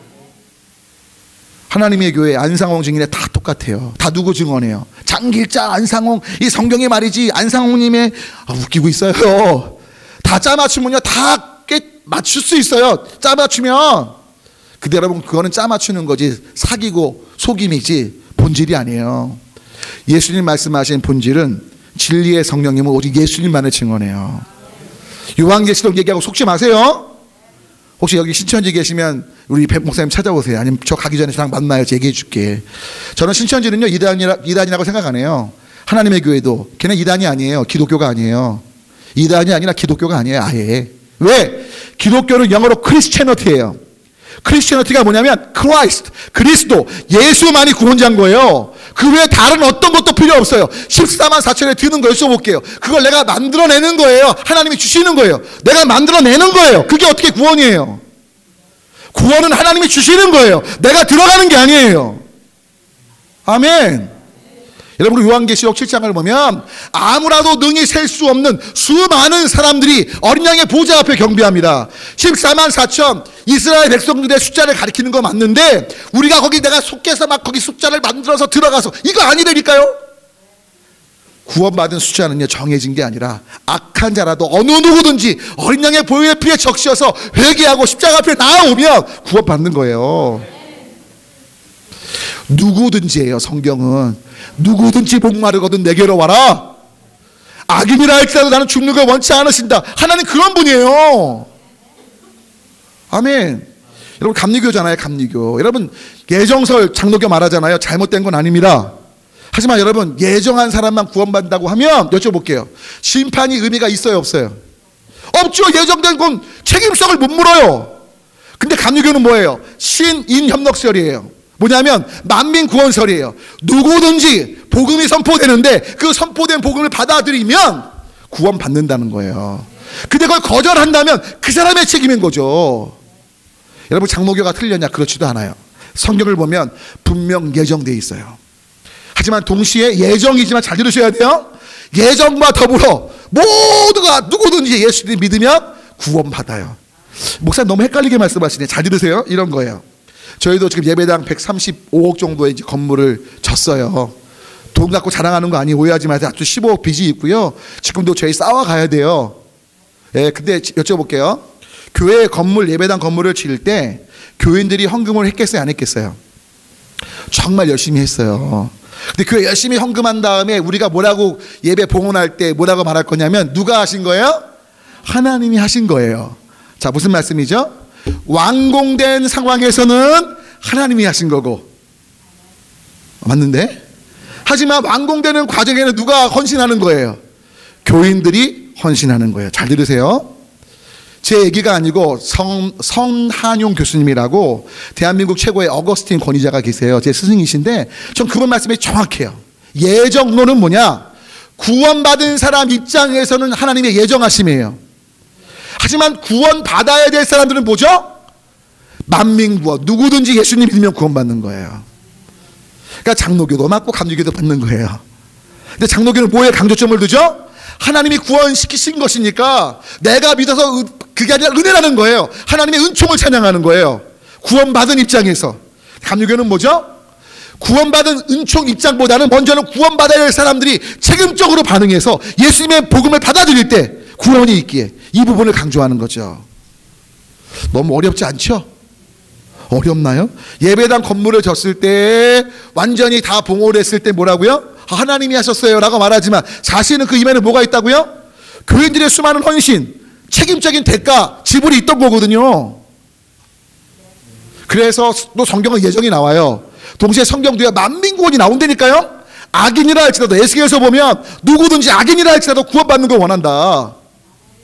하나님의 교회 안상홍 증인에 다 똑같아요. 다 누구 증언해요? 장길자, 안상홍. 이 성경의 말이지 안상홍님의 웃기고 있어요. 다 짜맞추면요 다 맞출 수 있어요. 짜 맞추면. 근데 여러분, 그거는 짜 맞추는 거지 사기고 속임이지 본질이 아니에요. 예수님 말씀하신 본질은 진리의 성령님은 오직 예수님만을 증언해요. 요한계시록 얘기하고 속지 마세요. 혹시 여기 신천지 계시면 우리 백 목사님 찾아오세요. 아니면 저 가기 전에 저랑 만나요. 얘기해 줄게. 저는 신천지는요 이단이라고 생각 안 해요. 하나님의 교회도 걔네 이단이 아니에요. 기독교가 아니에요. 이단이 아니라 기독교가 아니에요. 아예. 왜? 기독교는 영어로 크리스채너티예요. 크리스채너티가 뭐냐면 크라이스트, 그리스도, 예수만이 구원자인 거예요. 그 외에 다른 어떤 것도 필요 없어요. 14만 4천에 드는 거 여쭤볼게요. 그걸 내가 만들어내는 거예요. 하나님이 주시는 거예요. 내가 만들어내는 거예요. 그게 어떻게 구원이에요? 구원은 하나님이 주시는 거예요. 내가 들어가는 게 아니에요. 아멘. 여러분, 요한계시록 7장을 보면 아무라도 능히 셀 수 없는 수많은 사람들이 어린 양의 보좌 앞에 경배합니다. 14만 4천 이스라엘 백성들의 숫자를 가리키는 거 맞는데 우리가 거기 내가 속해서 막 거기 숫자를 만들어서 들어가서 이거 아니라니까요. 구원받은 숫자는요 정해진 게 아니라 악한 자라도 어느 누구든지 어린 양의 보혈의 피에 적셔서 회개하고 십자가 앞에 나아오면 구원받는 거예요. 누구든지예요. 성경은 누구든지 목마르거든 내게로 와라. 악인이라 할지라도 나는 죽는 걸 원치 않으신다. 하나님 그런 분이에요. 아멘. 여러분, 감리교잖아요. 감리교. 여러분, 예정설 장로교 말하잖아요. 잘못된 건 아닙니다. 하지만 여러분, 예정한 사람만 구원받는다고 하면 여쭤볼게요. 심판이 의미가 있어요, 없어요? 없죠. 예정된 건 책임성을 못 물어요. 근데 감리교는 뭐예요? 신인협력설이에요. 뭐냐면 만민 구원설이에요. 누구든지 복음이 선포되는데 그 선포된 복음을 받아들이면 구원받는다는 거예요. 근데 그걸 거절한다면 그 사람의 책임인 거죠. 여러분, 장로교가 틀렸냐? 그렇지도 않아요. 성경을 보면 분명 예정되어 있어요. 하지만 동시에 예정이지만 잘 들으셔야 돼요. 예정과 더불어 모두가 누구든지 예수를 믿으면 구원받아요. 목사님 너무 헷갈리게 말씀하시네. 잘 들으세요. 이런 거예요. 저희도 지금 예배당 135억 정도의 이제 건물을 졌어요. 돈 갖고 자랑하는 거 아니에요. 오해하지 마세요. 아주 15억 빚이 있고요. 지금도 저희 싸워가야 돼요. 예, 근데 여쭤볼게요. 교회 건물, 예배당 건물을 지을 때 교인들이 헌금을 했겠어요? 안 했겠어요? 정말 열심히 했어요. 근데 그 열심히 헌금한 다음에 우리가 뭐라고 예배 봉헌할 때 뭐라고 말할 거냐면 누가 하신 거예요? 하나님이 하신 거예요. 자, 무슨 말씀이죠? 완공된 상황에서는 하나님이 하신 거고, 맞는데? 하지만 완공되는 과정에는 누가 헌신하는 거예요? 교인들이 헌신하는 거예요. 잘 들으세요. 제 얘기가 아니고 성한용 교수님이라고 대한민국 최고의 어거스틴 권위자가 계세요. 제 스승이신데 전 그분 말씀이 정확해요. 예정론은 뭐냐? 구원받은 사람 입장에서는 하나님의 예정하심이에요. 하지만 구원받아야 될 사람들은 뭐죠? 만민구원. 누구든지 예수님 믿으면 구원받는 거예요. 그러니까 장로교도 맞고 감리교도 받는 거예요. 근데 장로교는 뭐에 강조점을 두죠? 하나님이 구원시키신 것이니까 내가 믿어서 그게 아니라 은혜라는 거예요. 하나님의 은총을 찬양하는 거예요. 구원받은 입장에서. 감리교는 뭐죠? 구원받은 은총 입장보다는 먼저는 구원받아야 할 사람들이 책임적으로 반응해서 예수님의 복음을 받아들일 때 구원이 있기에 이 부분을 강조하는 거죠. 너무 어렵지 않죠? 어렵나요? 예배당 건물을 졌을 때 완전히 다 봉헌했을 때 뭐라고요? 하나님이 하셨어요 라고 말하지만 사실은 그 이면에 뭐가 있다고요? 교인들의 수많은 헌신, 책임적인 대가, 지불이 있던 거거든요. 그래서 또 성경은 예정이 나와요. 동시에 성경 뒤에 만민구원이 나온다니까요. 악인이라 할지라도 에스겔에서 보면 누구든지 악인이라 할지라도 구원받는 걸 원한다.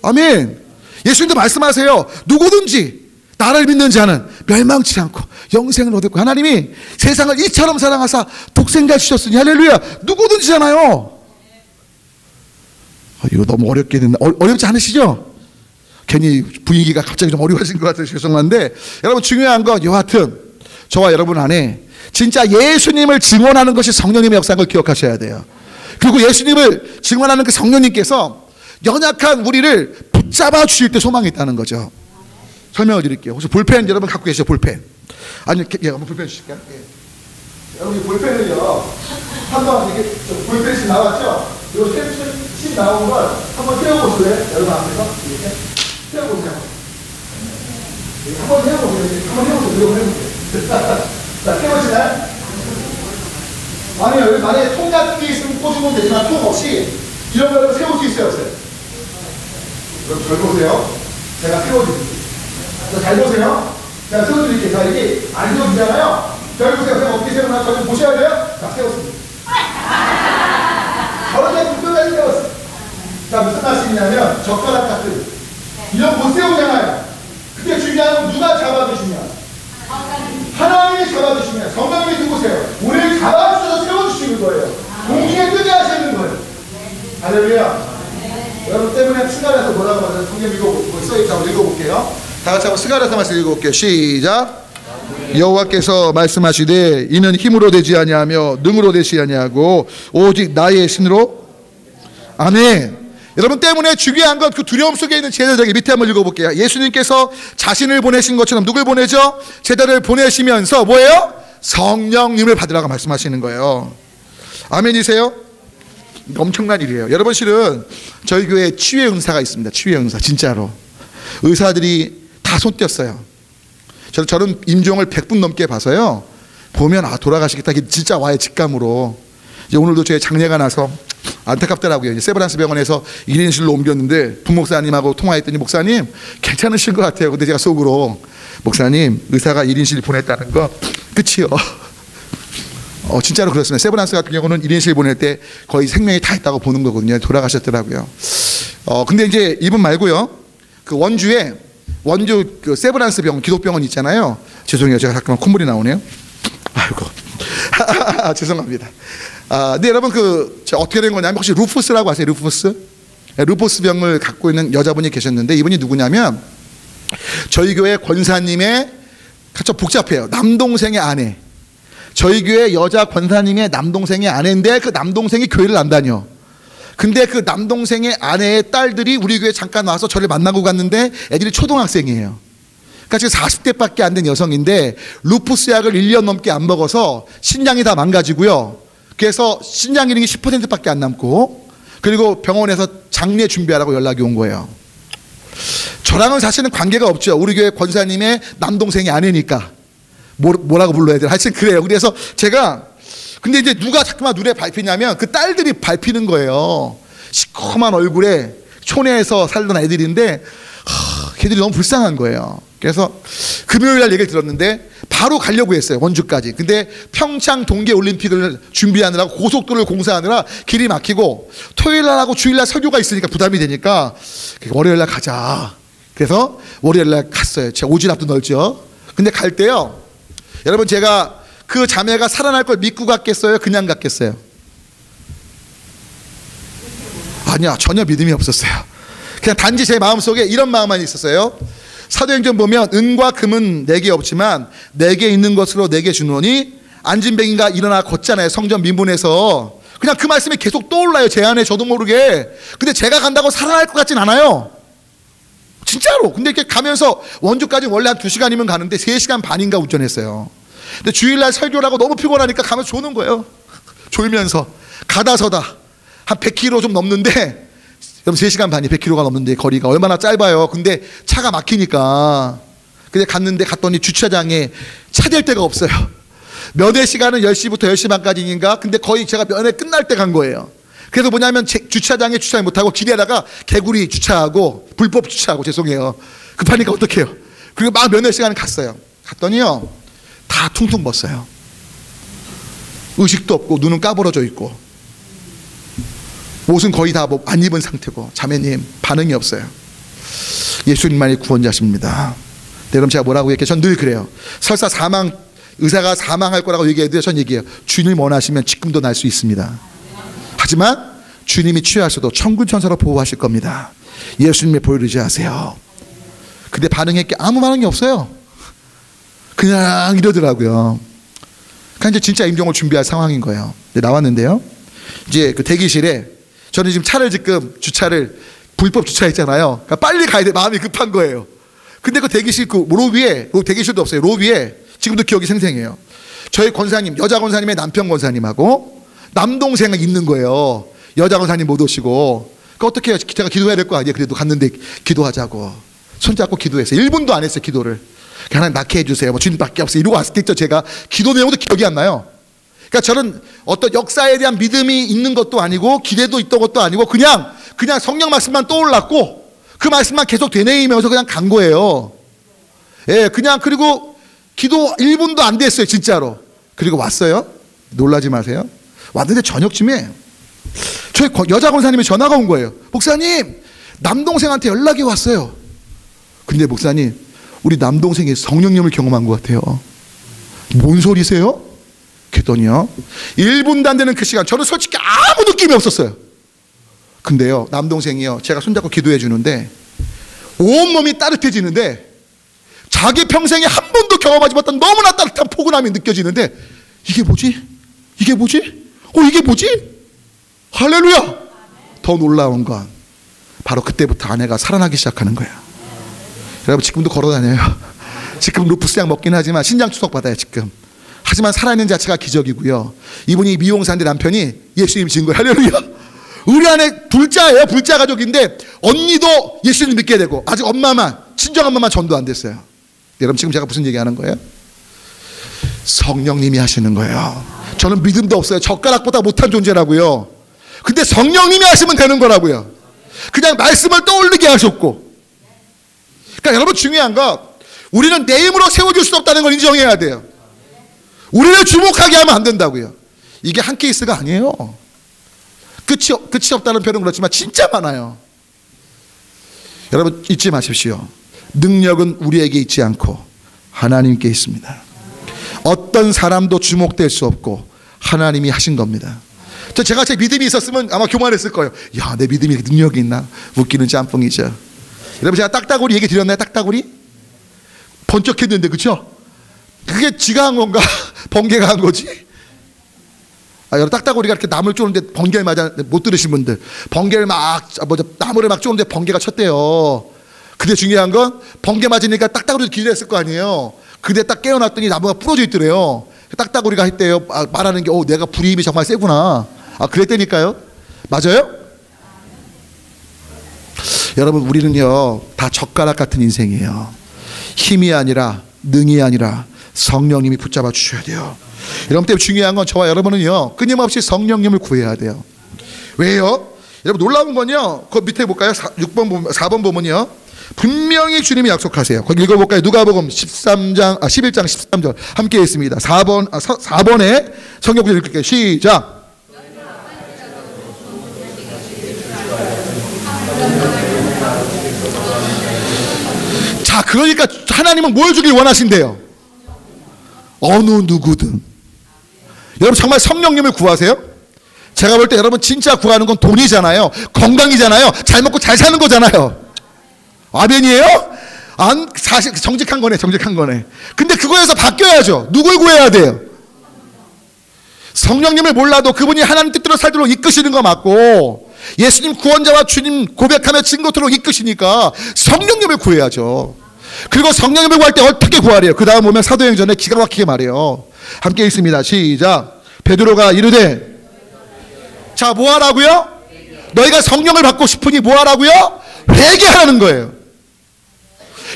아멘. 예수님도 말씀하세요. 누구든지 나를 믿는 자는 멸망치 않고 영생을 얻을 거야. 하나님이 세상을 이처럼 사랑하사 독생자 주셨으니 할렐루야. 누구든지잖아요. 이거 너무 어렵게 됐나? 어렵지 않으시죠? 괜히 분위기가 갑자기 좀 어려워진 것 같아서 죄송한데 여러분, 중요한 건 여하튼 저와 여러분 안에 진짜 예수님을 증언하는 것이 성령님의 역사인 걸 기억하셔야 돼요. 그리고 예수님을 증언하는 그 성령님께서 연약한 우리를 붙잡아 주실 때 소망이 있다는 거죠. 설명을 드릴게요. 혹시 볼펜 여러분 갖고 계시죠? 볼펜. 아니, 예, 한번 볼펜 주실까요? 예. 여러분, 볼펜을요, 한번 이렇게 볼펜이 나왔죠? 이 펜이 나온 걸 한번 떼어보실래요? 여러분 앞에서 이렇게 떼어보세요. 한번 해보세요. 한번 해보세요. 자, 깨보시나요? 아니요, 만약에 통 같은 게 있으면 꽂으면 되지만 통 없이 이런 걸 세울 수 있어요, 없어요? 그럼 잘 보세요. 제가 세워드릴게요. 잘 보세요. 제가 세워드릴게요. 자, 이게 안 세워지잖아요. 잘 보세요. 제가 어떻게 세우나 저좀 보셔야 돼요. 자, 세웠습니다. 저렇게 끝까지 세웠어요. 자, 무슨 말씀이냐면 젓가락 같은 이런 못 세우잖아요. 근데 중요한 건 누가 잡아주시냐? 하나님이 잡아주시냐? 성령님이 누구세요? 우리를 잡아주셔서 세워주시는 거예요. 공중에 뜨게 하시는 거예요. 할렐루야. 여러분 때문에 스가랴서 뭐라고 하죠? 성경 읽어보고 써있죠? 한번 읽어볼게요. 다 같이 한번 스가랴서 말씀 읽어볼게요. 시작. 여호와께서 말씀하시되 이는 힘으로 되지 아니하며 능으로 되지 아니하고 오직 나의 신으로. 아멘. 여러분 때문에 중요한 건 그 두려움 속에 있는 제자들에게 밑에 한번 읽어볼게요. 예수님께서 자신을 보내신 것처럼 누굴 보내죠? 제자들을 보내시면서 뭐예요? 성령님을 받으라고 말씀하시는 거예요. 아멘이세요? 엄청난 일이에요. 여러분 실은 저희 교회에 치유의 은사가 있습니다. 치유의 은사 진짜로 의사들이 다 손 떼었어요. 저는 임종을 100분 넘게 봐서요. 보면 돌아가시겠다 진짜 와요. 직감으로. 이제 오늘도 제 장례가 나서 안타깝더라고요. 이제 세브란스 병원에서 1인실로 옮겼는데 부목사님하고 통화했더니 목사님 괜찮으신 것 같아요. 근데 제가 속으로 목사님 의사가 1인실 보냈다는 거 끝이요. 진짜로 그렇습니다. 세브란스 같은 경우는 1인실 보낼 때 거의 생명이 다 있다고 보는 거거든요. 돌아가셨더라고요. 근데 이제 이분 말고요. 그 원주 그 세브란스 병원 기독병원 있잖아요. 죄송해요. 제가 잠깐만 콧물이 나오네요. 아이고. 죄송합니다. 근데 여러분 어떻게 된 거냐면 혹시 루푸스라고 아세요? 루푸스? 루푸스 병을 갖고 있는 여자분이 계셨는데 이분이 누구냐면 저희 교회 권사님의 좀 복잡해요. 남동생의 아내. 저희 교회 여자 권사님의 남동생의 아내인데 그 남동생이 교회를 안 다녀. 근데 그 남동생의 아내의 딸들이 우리 교회 잠깐 와서 저를 만나고 갔는데 애들이 초등학생이에요. 그러니까 지금 40대밖에 안 된 여성인데 루푸스 약을 1년 넘게 안 먹어서 신장이 다 망가지고요. 그래서 신장 기능이 10%밖에 안 남고 그리고 병원에서 장례 준비하라고 연락이 온 거예요. 저랑은 사실은 관계가 없죠. 우리 교회 권사님의 남동생이 아내니까 뭐라고 불러야 되나 하여튼 그래요. 그래서 제가 근데 이제 누가 자꾸만 눈에 밟히냐면 그 딸들이 밟히는 거예요. 시커먼 얼굴에 촌에서 살던 애들인데 걔들이 너무 불쌍한 거예요. 그래서 금요일 날 얘기를 들었는데 바로 가려고 했어요. 원주까지. 근데 평창 동계올림픽을 준비하느라고 고속도로를 공사하느라 길이 막히고 토요일 날하고 주일 날 설교가 있으니까 부담이 되니까 월요일 날 가자. 그래서 월요일 날 갔어요. 제가 오진 앞도 넓죠. 근데 갈 때요. 여러분 제가 그 자매가 살아날 걸 믿고 갔겠어요? 그냥 갔겠어요? 아니야. 전혀 믿음이 없었어요. 그냥 단지 제 마음속에 이런 마음만 있었어요. 사도행전 보면 은과 금은 내게 없지만 내게 있는 것으로 내게 주노니 안진뱅이가 일어나 걷잖아요. 성전 민문에서. 그냥 그 말씀이 계속 떠올라요. 제 안에 저도 모르게. 근데 제가 간다고 살아날 것 같진 않아요. 진짜로. 근데 이렇게 가면서 원주까지 원래 한 2시간이면 가는데 3시간 반인가 운전했어요. 근데 주일날 설교라고 너무 피곤하니까 가면서 조는 거예요. 졸면서 가다 서다 한 100km 좀 넘는데 여러분 3시간 반이 100km가 넘는데 거리가 얼마나 짧아요. 근데 차가 막히니까 근데 갔더니 주차장에 차 댈 데가 없어요. 면회 시간은 10시부터 10시 반까지인가. 근데 거의 제가 면회 끝날 때 간 거예요. 그래서 뭐냐면 주차장에 주차를 못하고 길에다가 개구리 주차하고 불법 주차하고 죄송해요. 급하니까 어떡해요. 그리고 막 면회 시간에 갔어요. 갔더니요 다 퉁퉁 벗어요. 의식도 없고 눈은 까부러져 있고 옷은 거의 다 안 입은 상태고 자매님 반응이 없어요. 예수님만이 구원자십니다. 네, 그럼 제가 뭐라고 얘기해요? 전 늘 그래요. 설사 의사가 사망할 거라고 얘기해도 전 얘기해요. 주님 원하시면 지금도 날 수 있습니다. 하지만 주님이 취하셔도 천군천사로 보호하실 겁니다. 예수님의 보혈을 의지하세요. 근데 반응했게 아무 반응이 없어요. 그냥 이러더라고요. 그러니까 이제 진짜 임종을 준비할 상황인 거예요. 나왔는데요. 이제 그 대기실에 저는 지금 주차를 불법 주차했잖아요. 그러니까 빨리 가야 돼. 마음이 급한 거예요. 근데 그 대기실 대기실도 없어요. 로 위에 지금도 기억이 생생해요. 저희 권사님, 여자 권사님의 남편 권사님하고 남동생이 있는 거예요. 여자 권사님 못 오시고. 그러니까 어떻게 해요? 제가 기도해야 될 거 아니에요. 그래도 갔는데 기도하자고. 손잡고 기도했어요. 1분도 안 했어요. 기도를. 하나님 낳게 해주세요. 뭐 주님밖에 없어요. 이러고 왔겠죠. 제가 기도 내용도 기억이 안 나요. 그러니까 저는 어떤 역사에 대한 믿음이 있는 것도 아니고 기대도 있던 것도 아니고 그냥 성령 말씀만 떠올랐고 그 말씀만 계속 되뇌이면서 그냥 간 거예요. 예, 그냥. 그리고 기도 1분도 안 됐어요. 진짜로. 그리고 왔어요. 놀라지 마세요. 왔는데 저녁쯤에 저희 여자 권사님이 전화가 온 거예요. 목사님, 남동생한테 연락이 왔어요. 근데 목사님, 우리 남동생이 성령님을 경험한 것 같아요. 뭔 소리세요? 그랬더니요, 1분도 안 되는 그 시간 저는 솔직히 아무 느낌이 없었어요. 근데요, 남동생이요, 제가 손잡고 기도해 주는데 온몸이 따뜻해지는데 자기 평생에 한 번도 경험하지 못한 너무나 따뜻한 포근함이 느껴지는데 이게 뭐지? 이게 뭐지? 이게 뭐지? 할렐루야! 더 놀라운 건 바로 그때부터 아내가 살아나기 시작하는 거예요. 여러분, 지금도 걸어다녀요. 지금 루푸스약 먹긴 하지만 신장 추석 받아요 지금. 하지만 살아있는 자체가 기적이고요. 이분이 미용사인데 남편이 예수님 지은 거예요. 할렐루야! 우리 안에 불자예요. 불자 가족인데 언니도 예수님 믿게 되고 아직 엄마만, 친정엄마만 전도 안 됐어요. 여러분, 지금 제가 무슨 얘기하는 거예요? 성령님이 하시는 거예요. 저는 믿음도 없어요. 젓가락보다 못한 존재라고요. 근데 성령님이 하시면 되는 거라고요. 그냥 말씀을 떠올리게 하셨고. 그러니까 여러분, 중요한 거, 우리는 내 힘으로 세워줄 수 없다는 걸 인정해야 돼요. 우리를 주목하게 하면 안 된다고요. 이게 한 케이스가 아니에요. 끝이 없다는 표현은 그렇지만 진짜 많아요. 여러분, 잊지 마십시오. 능력은 우리에게 있지 않고 하나님께 있습니다. 어떤 사람도 주목될 수 없고 하나님이 하신 겁니다. 제가 제 믿음이 있었으면 아마 교만했을 거예요. 야, 내 믿음이 능력이 있나? 웃기는 짬뽕이죠. 여러분, 제가 딱따구리 얘기 드렸나요? 딱따구리? 번쩍했는데, 그쵸? 그게 지가 한 건가? 번개가 한 거지? 여러분, 딱따구리가 이렇게 나무를 쪼는데 번개를 맞아, 못 들으신 분들, 번개를 나무를 막 쪼는데 번개가 쳤대요. 근데 중요한 건 번개 맞으니까 딱따구리도 기절했을 거 아니에요. 근데 딱 깨어났더니 나무가 부러져 있더래요. 딱따구리가 했대요. 말하는 게, 내가 불의 힘이 정말 세구나. 그랬다니까요. 맞아요? 여러분, 우리는요, 다 젓가락 같은 인생이에요. 힘이 아니라, 능이 아니라 성령님이 붙잡아 주셔야 돼요. 여러분, 때문에 중요한 건 저와 여러분은요, 끊임없이 성령님을 구해야 돼요. 왜요? 여러분, 놀라운 건요, 그 밑에 볼까요? 4번 보면요, 분명히 주님이 약속하세요. 거기 읽어볼까요? 누가복음 11장 13절 함께 있습니다. 4번에 성경 구절 읽을게요. 시작. 자, 그러니까 하나님은 뭘 주길 원하신대요? 어느 누구든. 여러분, 정말 성령님을 구하세요? 제가 볼 때 여러분 진짜 구하는 건 돈이잖아요. 건강이잖아요. 잘 먹고 잘 사는 거잖아요. 아멘이에요? 사실 정직한 거네. 근데 그거에서 바뀌어야죠. 누굴 구해야 돼요? 성령님을 몰라도 그분이 하나님 뜻대로 살도록 이끄시는 거 맞고, 예수님 구원자와 주님 고백하며 증거토록 이끄시니까 성령님을 구해야죠. 그리고 성령님을 구할 때 어떻게 구하래요? 그 다음 보면 사도행전에 기가 막히게 말해요. 함께 있습니다. 시작. 베드로가 이르되, 자, 뭐 하라고요? 너희가 성령을 받고 싶으니 뭐 하라고요? 회개하라는 거예요.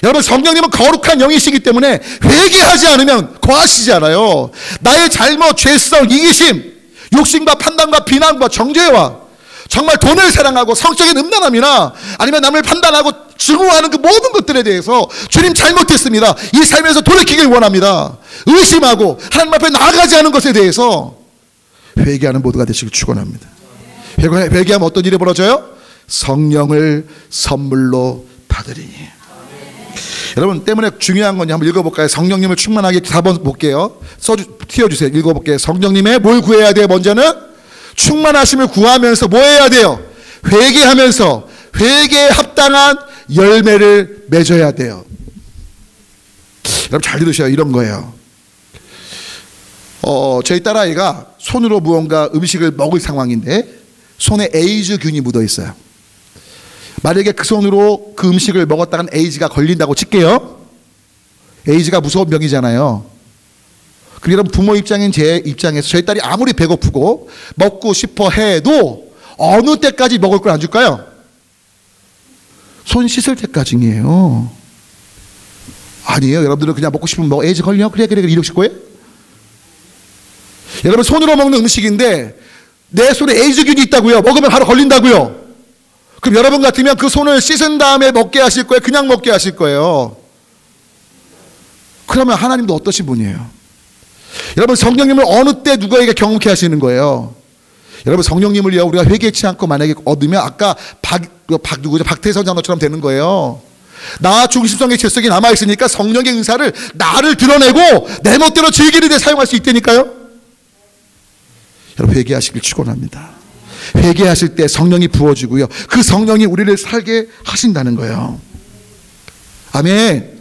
여러분, 성령님은 거룩한 영이시기 때문에 회개하지 않으면 거하시잖아요. 나의 잘못, 죄성, 이기심, 욕심과 판단과 비난과 정죄와 정말 돈을 사랑하고 성적인 음란함이나 아니면 남을 판단하고 증오하는 그 모든 것들에 대해서 주님 잘못했습니다, 이 삶에서 돌이키길 원합니다. 의심하고 하나님 앞에 나아가지 않은 것에 대해서 회개하는 모두가 되시길 축원합니다. 회개하면 어떤 일이 벌어져요? 성령을 선물로 받으리니. 여러분, 때문에 중요한 건 한번 읽어볼까요? 성령님을 충만하게 4번 볼게요. 띄워주세요. 읽어볼게요. 성령님의 뭘 구해야 돼요? 먼저는 충만하심을 구하면서 뭐 해야 돼요? 회개하면서 회개에 합당한 열매를 맺어야 돼요. 여러분, 잘 들으셔요. 이런 거예요. 저희 딸아이가 손으로 무언가 음식을 먹을 상황인데 손에 에이즈균이 묻어 있어요. 만약에 그 손으로 그 음식을 먹었다간 에이즈가 걸린다고 칠게요. 에이즈가 무서운 병이잖아요. 그리고 여러분, 부모 입장인 제 입장에서 저희 딸이 아무리 배고프고 먹고 싶어 해도 어느 때까지 먹을 걸 안 줄까요? 손 씻을 때까지예요. 아니에요. 여러분들은 그냥 먹고 싶으면 뭐 에이즈 걸려? 그래 이러실 거예요? 여러분 손으로 먹는 음식인데 내 손에 에이즈균이 있다고요? 먹으면 바로 걸린다고요? 그럼 여러분 같으면 그 손을 씻은 다음에 먹게 하실 거예요? 그냥 먹게 하실 거예요? 그러면 하나님도 어떠신 분이에요? 여러분 성령님을 어느 때 누구에게 경험케 하시는 거예요? 여러분 성령님을요 우리가 회개치 않고 만약에 얻으면 아까 박태선 장로처럼 되는 거예요. 나 중심성의 질서가 남아있으니까 성령의 은사를 나를 드러내고 내 멋대로 즐기는 데 사용할 수 있다니까요. 여러분 회개하시길 축원합니다. 회개하실 때 성령이 부어지고요 그 성령이 우리를 살게 하신다는 거예요. 아멘.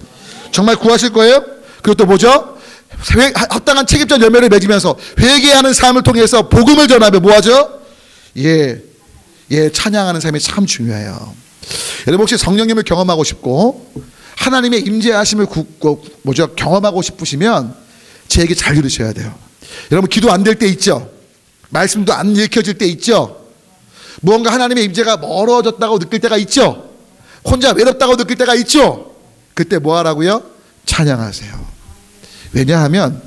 정말 구하실 거예요? 그리고 또 뭐죠? 합당한 책임자 열매를 맺으면서 회개하는 삶을 통해서 복음을 전하며 뭐하죠? 찬양하는 삶이 참 중요해요. 여러분 혹시 성령님을 경험하고 싶고 하나님의 임재하심을 경험하고 싶으시면 제 얘기 잘 들으셔야 돼요. 여러분 기도 안 될 때 있죠? 말씀도 안 읽혀질 때 있죠? 무언가 하나님의 임재가 멀어졌다고 느낄 때가 있죠? 혼자 외롭다고 느낄 때가 있죠? 그때 뭐 하라고요? 찬양하세요. 왜냐하면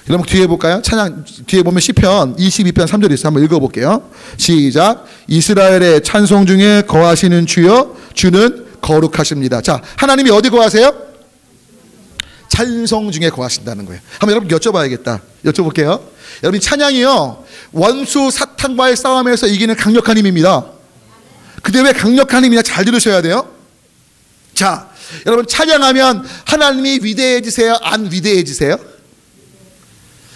여러분 뒤에 볼까요? 찬양 뒤에 보면 시편 22편 3절이 있어요. 한번 읽어볼게요. 시작. 이스라엘의 찬송 중에 거하시는 주여 주는 거룩하십니다. 자, 하나님이 어디 거하세요? 찬송 중에 거하신다는 거예요. 한번 여러분 여쭤봐야겠다. 여쭤볼게요. 여러분 찬양이요 원수 사탄과의 싸움에서 이기는 강력한 힘입니다. 근데 왜 강력한 힘이냐 잘 들으셔야 돼요. 자, 여러분 찬양하면 하나님이 위대해지세요? 안 위대해지세요?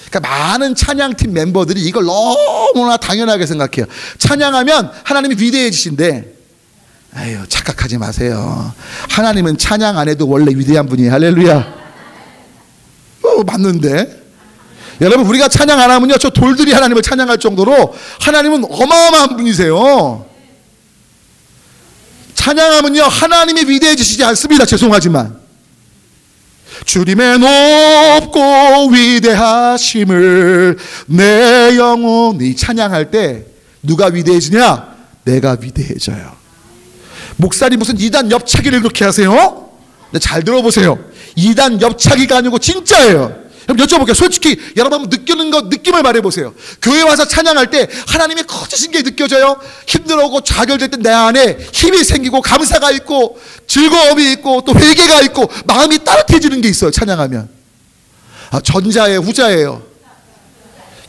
그러니까 많은 찬양팀 멤버들이 이걸 너무나 당연하게 생각해요. 찬양하면 하나님이 위대해지신데 아유 착각하지 마세요. 하나님은 찬양 안 해도 원래 위대한 분이에요. 할렐루야. 맞는데 여러분 우리가 찬양 안 하면요 저 돌들이 하나님을 찬양할 정도로 하나님은 어마어마한 분이세요. 찬양하면요 하나님이 위대해지시지 않습니다. 죄송하지만 주님의 높고 위대하심을 내 영혼이 찬양할 때 누가 위대해지냐? 내가 위대해져요. 목사님 무슨 이단 옆차기를 그렇게 하세요? 잘 들어보세요. 이단 옆차기가 아니고 진짜예요. 그럼 여쭤볼게요. 솔직히 여러분 느끼는 거 느낌을 말해보세요. 교회 와서 찬양할 때 하나님의 커지신 게 느껴져요? 힘들어하고 좌절될 때 내 안에 힘이 생기고 감사가 있고 즐거움이 있고 또 회개가 있고 마음이 따뜻해지는 게 있어요. 찬양하면. 전자예요 후자예요?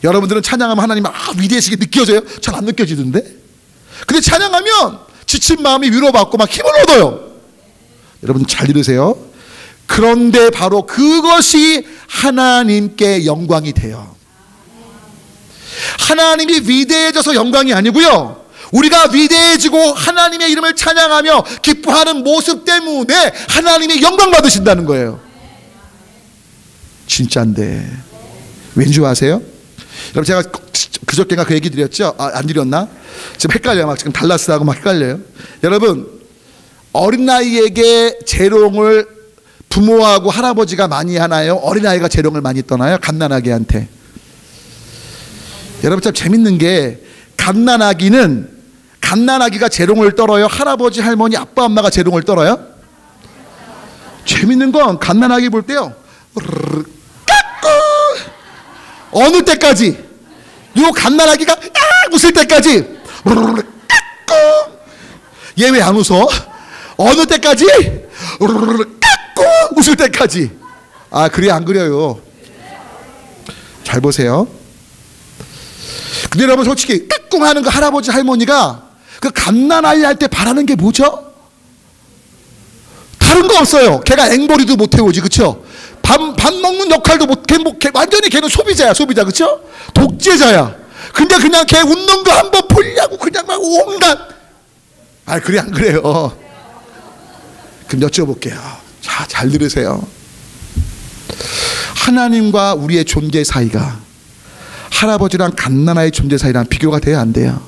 여러분들은 찬양하면 하나님 위대하시게 느껴져요? 잘 안 느껴지던데? 근데 찬양하면 지친 마음이 위로받고 막 힘을 얻어요. 여러분 잘 들으세요. 그런데 바로 그것이 하나님께 영광이 돼요. 하나님이 위대해져서 영광이 아니고요 우리가 위대해지고 하나님의 이름을 찬양하며 기뻐하는 모습 때문에 하나님이 영광 받으신다는 거예요. 진짜인데 왠지 아세요? 여러분 제가 그저께가 그 얘기 드렸죠? 안 드렸나? 지금 헷갈려요. 막 지금 달라스하고 막 헷갈려요. 여러분 어린 나이에게 재롱을 부모하고 할아버지가 많이 하나요? 어린아이가 재롱을 많이 떠나요? 갓난아기한테. 여러분 참 재밌는 게 갓난아기가 재롱을 떨어요? 할아버지 할머니 아빠 엄마가 재롱을 떨어요? 재밌는 건 갓난아기 볼 때요 까꾸 어느 때까지 요 갓난아기가 웃을 때까지 까꾸 얘 왜 안 웃어? 어느 때까지 웃을 때까지. 그래 안 그래요? 잘 보세요. 근데 여러분 솔직히 까꿍 하는 그 할아버지 할머니가 그 갓난아이 할 때 바라는 게 뭐죠? 다른 거 없어요. 걔가 앵벌이도 못 해오지 그쵸? 밥 먹는 역할도 완전히 걔는 소비자야 소비자 그쵸? 독재자야. 근데 그냥 걔 웃는 거 한번 보려고 그냥 막 온갖. 그래 안 그래요? 그럼 여쭤볼게요. 자, 잘 들으세요. 하나님과 우리의 존재 사이가 할아버지랑 갓난아이 존재 사이랑 비교가 돼야 안 돼요?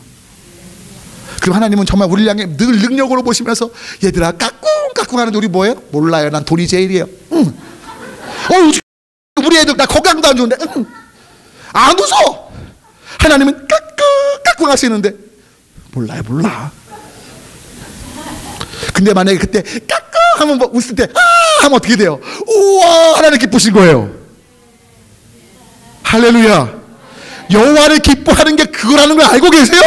그럼 하나님은 정말 우리를 향해 늘 능력으로 보시면서 얘들아 까꿍 하는데 우리 뭐예요? 몰라요. 난 돈이 제일이에요. 우리 애들 나 건강도 안 좋은데 안 웃어. 하나님은 까꿍 하시는데 몰라. 근데 만약에 그때 까꿍 하면 뭐 웃을 때 아 하면 어떻게 돼요? 우와 하나님 기쁘신 거예요. 할렐루야. 여호와를 기뻐하는 게 그거라는 걸 알고 계세요?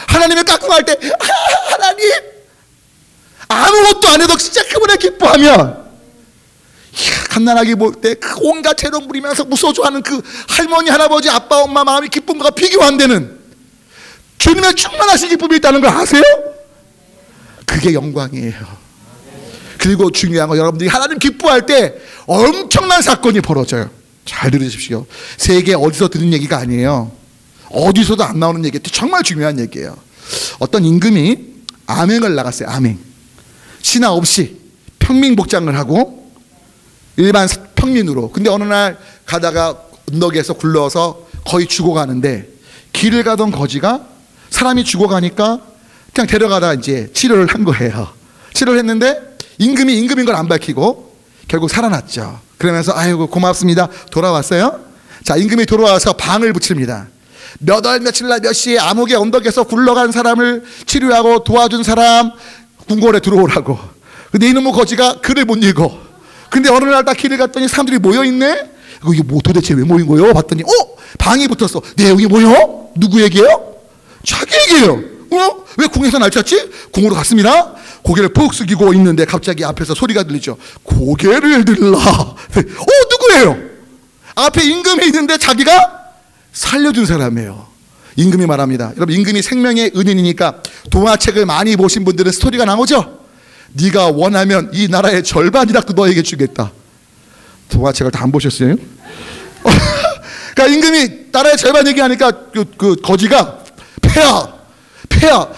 하나님을 까꿍할 때 아, 하나님 아무것도 안 해도 진짜 그분을 기뻐하면 갓난아기 볼 때 그 온갖 재롱 부리면서 무소주하는 그 할머니 할아버지 아빠 엄마 마음이 기쁨과 비교 안 되는 주님의 충만하신 기쁨이 있다는 걸 아세요? 그게 영광이에요. 그리고 중요한 건 여러분들이 하나님 기뻐할 때 엄청난 사건이 벌어져요. 잘 들으십시오. 세계 어디서 들은 얘기가 아니에요. 어디서도 안 나오는 얘기예요. 정말 중요한 얘기예요. 어떤 임금이 암행을 나갔어요. 암행. 신하 없이 평민 복장을 하고 일반 평민으로. 근데 어느 날 가다가 언덕에서 굴러서 거의 죽어가는데 길을 가던 거지가 사람이 죽어가니까 그냥 데려가다가 이제 치료를 한 거예요. 치료를 했는데 임금인 걸 안 밝히고 결국 살아났죠. 그러면서 아이고 고맙습니다. 돌아왔어요. 자, 임금이 돌아와서 방을 붙입니다. 몇 월 며칠 날 몇 시에 암흑의 언덕에서 굴러간 사람을 치료하고 도와준 사람 궁궐에 들어오라고. 근데 이놈의 거지가 글을 못 읽어. 근데 어느 날 딱 길을 갔더니 사람들이 모여있네. 이게 뭐 도대체 왜 모인 거예요? 봤더니 방이 붙었어. 네, 여기 뭐요? 누구 얘기예요? 자기 얘기예요. 왜 궁에서 날 찾지? 궁으로 갔습니다. 고개를 푹 숙이고 있는데 갑자기 앞에서 소리가 들리죠. 고개를 들라. 누구예요? 앞에 임금이 있는데 자기가 살려준 사람이에요. 임금이 말합니다. 여러분, 임금이 생명의 은인이니까 동화책을 많이 보신 분들은 스토리가 나오죠. 네가 원하면 이 나라의 절반이라도 너에게 주겠다. 동화책을 다 안 보셨어요? 그러니까 임금이 나라의 절반 얘기하니까 그 거지가 폐하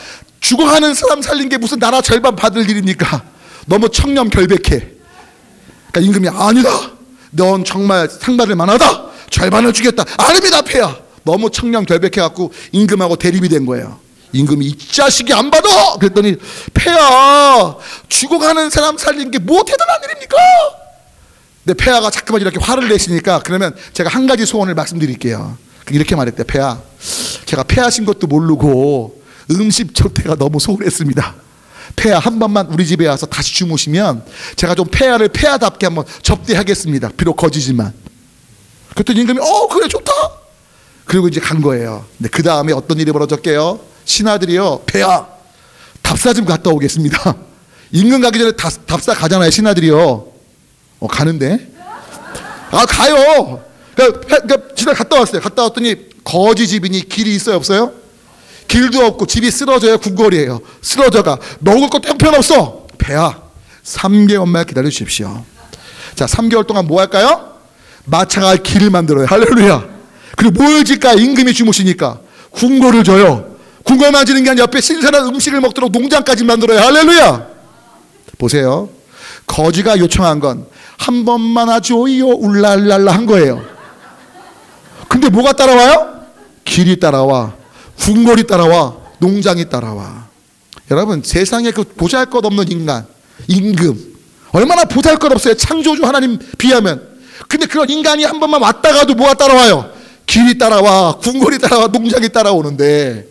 죽어가는 사람 살린 게 무슨 나라 절반 받을 일입니까? 너무 청렴결백해. 그러니까 임금이 아니다. 넌 정말 상 받을 만하다. 절반을 주겠다. 아닙니다, 폐하. 너무 청렴결백해갖고 임금하고 대립이 된 거예요. 임금이 이 자식이 안 받아. 그랬더니 폐하, 죽어가는 사람 살린 게 뭐 대단한 일입니까? 근데 폐하가 자꾸만 이렇게 화를 내시니까 그러면 제가 한 가지 소원을 말씀드릴게요. 이렇게 말했대. 폐하, 제가 폐하신 것도 모르고 음식 조태가 너무 소홀했습니다. 폐하 한 번만 우리 집에 와서 다시 주무시면 제가 좀 폐하를 폐하답게 한번 접대하겠습니다. 비록 거지지만. 그랬더니 임금이 그래 좋다. 그리고 이제 간 거예요. 근데 그 다음에 어떤 일이 벌어졌게요? 신하들이요, 폐하 답사 좀 갔다 오겠습니다. 임금 가기 전에 답사 가잖아요. 신하들이요. 가는데 가요. 그러니까 지나 갔다 왔어요. 갔다 왔더니 거지 집이니 길이 있어요, 없어요? 길도 없고 집이 쓰러져요. 궁궐이에요. 쓰러져가 먹을 것도 형편없어. 폐하 3개월만 기다려 주십시오. 자, 3개월 동안 뭐 할까요? 마차갈 길을 만들어요. 할렐루야. 그리고 뭘 질까? 임금이 주무시니까 궁궐을 줘요. 궁궐만 지는 게 아니라 옆에 신선한 음식을 먹도록 농장까지 만들어요. 할렐루야. 보세요. 거지가 요청한 건 한 번만 하죠요 울랄랄라 한 거예요. 근데 뭐가 따라와요? 길이 따라와, 궁궐이 따라와, 농장이 따라와. 여러분, 세상에 그 보잘것없는 인간, 임금 얼마나 보잘것없어요. 창조주 하나님 비하면. 근데 그런 인간이 한 번만 왔다가도 뭐가 따라와요? 길이 따라와, 궁궐이 따라와, 농장이 따라오는데